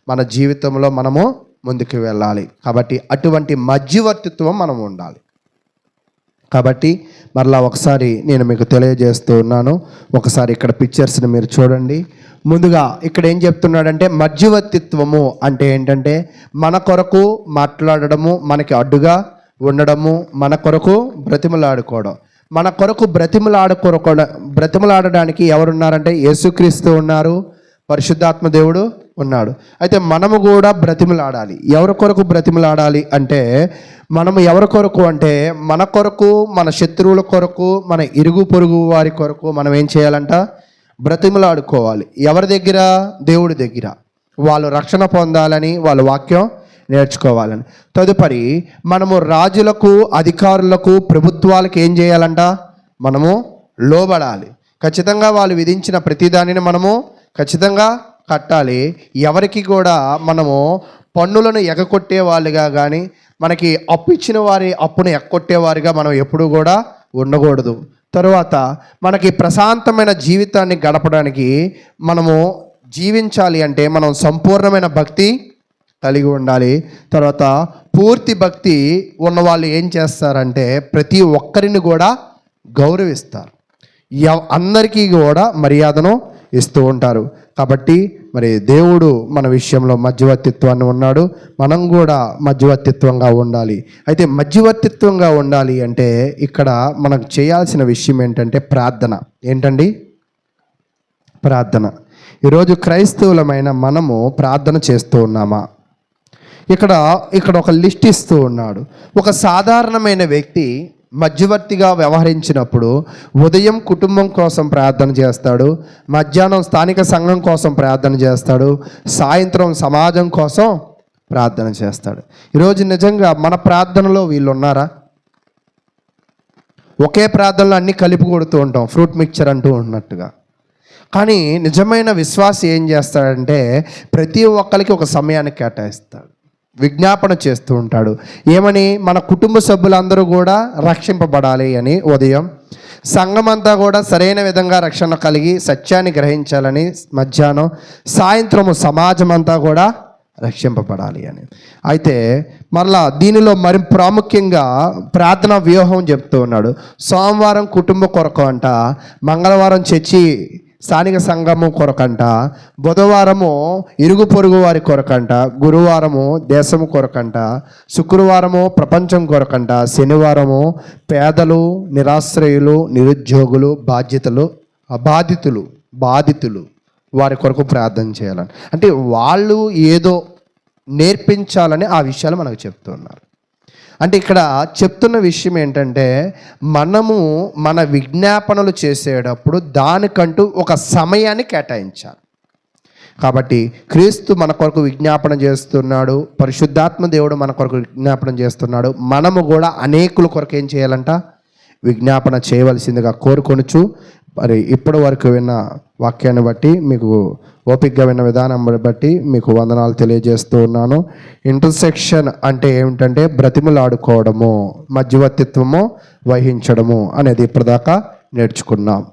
మన జీవితంలో మనము ముందుకు వెళ్ళాలి. కాబట్టి అటువంటి మధ్యవర్తిత్వం మనం ఉండాలి. కాబట్టి మరలా ఒకసారి నేను మీకు తెలియజేస్తూ ఉన్నాను. ఒకసారి ఇక్కడ పిక్చర్స్ని మీరు చూడండి. ముందుగా ఇక్కడ ఏం చెప్తున్నాడంటే మధ్యవర్తిత్వము అంటే ఏంటంటే మన కొరకు మాట్లాడడము, మనకి అడ్డుగా ఉండడము, మన కొరకు బ్రతిమలాడుకోవడం. మన కొరకు బ్రతిమలాడడానికి ఎవరున్నారంటే యేసుక్రీస్తు ఉన్నారు, పరిశుద్ధాత్మ దేవుడు ఉన్నాడు. అయితే మనము కూడా బ్రతిమలాడాలి. ఎవరి కొరకు బ్రతిమలాడాలి అంటే మనము ఎవరి కొరకు అంటే మన కొరకు, మన శత్రువుల కొరకు, మన ఇరుగు పొరుగు వారి కొరకు మనం ఏం చేయాలంట? బ్రతిమలాడుకోవాలి. ఎవరి దగ్గర? దేవుడి దగ్గర. వాళ్ళు రక్షణ పొందాలని, వాళ్ళ వాక్యం నేర్చుకోవాలని. తదుపరి మనము రాజులకు, అధికారులకు, ప్రభుత్వాలకు ఏం చేయాలంట? మనము లోబడాలి. ఖచ్చితంగా వాళ్ళు విధించిన ప్రతిదానిని మనము ఖచ్చితంగా కట్టాలి. ఎవరికి కూడా మనము పన్నులను ఎగకొట్టే వాళ్ళుగా కానీ, మనకి అప్పు ఇచ్చిన వారి అప్పును ఎగ్గొట్టేవారిగా మనం ఎప్పుడూ కూడా ఉండకూడదు. తరువాత మనకి ప్రశాంతమైన జీవితాన్ని గడపడానికి మనము జీవించాలి అంటే మనం సంపూర్ణమైన భక్తి కలిగి ఉండాలి. తర్వాత పూర్తి భక్తి ఉన్నవాళ్ళు ఏం చేస్తారంటే ప్రతి ఒక్కరిని కూడా గౌరవిస్తారు, అందరికీ కూడా మర్యాదను ఇస్తూ ఉంటారు. కాబట్టి మరి దేవుడు మన విషయంలో మధ్యవర్తిత్వాన్ని ఉన్నాడు, మనం కూడా మధ్యవర్తిత్వంగా ఉండాలి. అయితే మధ్యవర్తిత్వంగా ఉండాలి అంటే ఇక్కడ మనకు చేయాల్సిన విషయం ఏంటంటే ప్రార్థన. ఏంటండి? ప్రార్థన. ఈరోజు క్రైస్తవులమైన మనము ప్రార్థన చేస్తూ ఉన్నామా? ఇక్కడ ఒక లిస్ట్ ఇస్తూ ఉన్నాడు. ఒక సాధారణమైన వ్యక్తి మధ్యవర్తిగా వ్యవహరించినప్పుడు ఉదయం కుటుంబం కోసం ప్రార్థన చేస్తాడు, మధ్యాహ్నం స్థానిక సంఘం కోసం ప్రార్థన చేస్తాడు, సాయంత్రం సమాజం కోసం ప్రార్థన చేస్తాడు. ఈరోజు నిజంగా మన ప్రార్థనలో వీళ్ళు ఉన్నారా? ఒకే ప్రార్థనలో అన్నీ కలిపి కొడుతూ ఉంటాం, ఫ్రూట్ మిక్చర్ అంటూ ఉన్నట్టుగా. కానీ నిజమైన విశ్వాసి ఏం చేస్తాడంటే ప్రతి ఒక్కరికి ఒక సమయాన్ని కేటాయిస్తాడు, విజ్ఞాపన చేస్తూ ఉంటాడు. ఏమని? మన కుటుంబ సభ్యులందరూ కూడా రక్షింపబడాలి అని ఉదయం, సంఘం అంతా కూడా సరైన విధంగా రక్షణ కలిగి సత్యాన్ని గ్రహించాలని మధ్యాహ్నం, సాయంత్రము సమాజం అంతా కూడా రక్షింపబడాలి అని. అయితే మరలా దీనిలో మరి ప్రాముఖ్యంగా ప్రార్థనా వ్యూహం చెప్తూ ఉన్నాడు. సోమవారం కుటుంబ కొరకు అంట, మంగళవారం చర్చి స్థానిక సంఘము కొరకంట, బుధవారము ఇరుగు పొరుగు వారి కొరకంట, గురువారము దేశము కొరకంట, శుక్రవారము ప్రపంచం కొరకంట, శనివారము పేదలు, నిరాశ్రయులు, నిరుద్యోగులు, బాధితులు వారి కొరకు ప్రార్థన చేయాలని. అంటే వాళ్ళు ఏదో నేర్పించాలని ఆ విషయాలు మనకు చెప్తున్నారు. అంటే ఇక్కడ చెప్తున్న విషయం ఏంటంటే, మనము మన విజ్ఞాపనలు చేసేటప్పుడు దానికంటూ ఒక సమయాన్ని కేటాయించాలి. కాబట్టి క్రీస్తు మన కొరకు విజ్ఞాపన చేస్తున్నాడు, పరిశుద్ధాత్మ దేవుడు మన కొరకు విజ్ఞాపన చేస్తున్నాడు. మనము కూడా అనేకుల కొరకు ఏం చేయాలంట? విజ్ఞాపన చేయవలసిందిగా కోరుకొనుచు, మరి ఇప్పటి వరకు విన్న వాక్యాన్ని బట్టి, మీకు ఓపికగా విన్న విధానం బట్టి మీకు వందనాలు తెలియజేస్తూ ఉన్నాను. ఇంటర్సెక్షన్ అంటే ఏమిటంటే బ్రతిమలాడుకోవడము, మధ్యవర్తిత్వము వహించడము అనేది ఇప్పటిదాకా నేర్చుకున్నాం.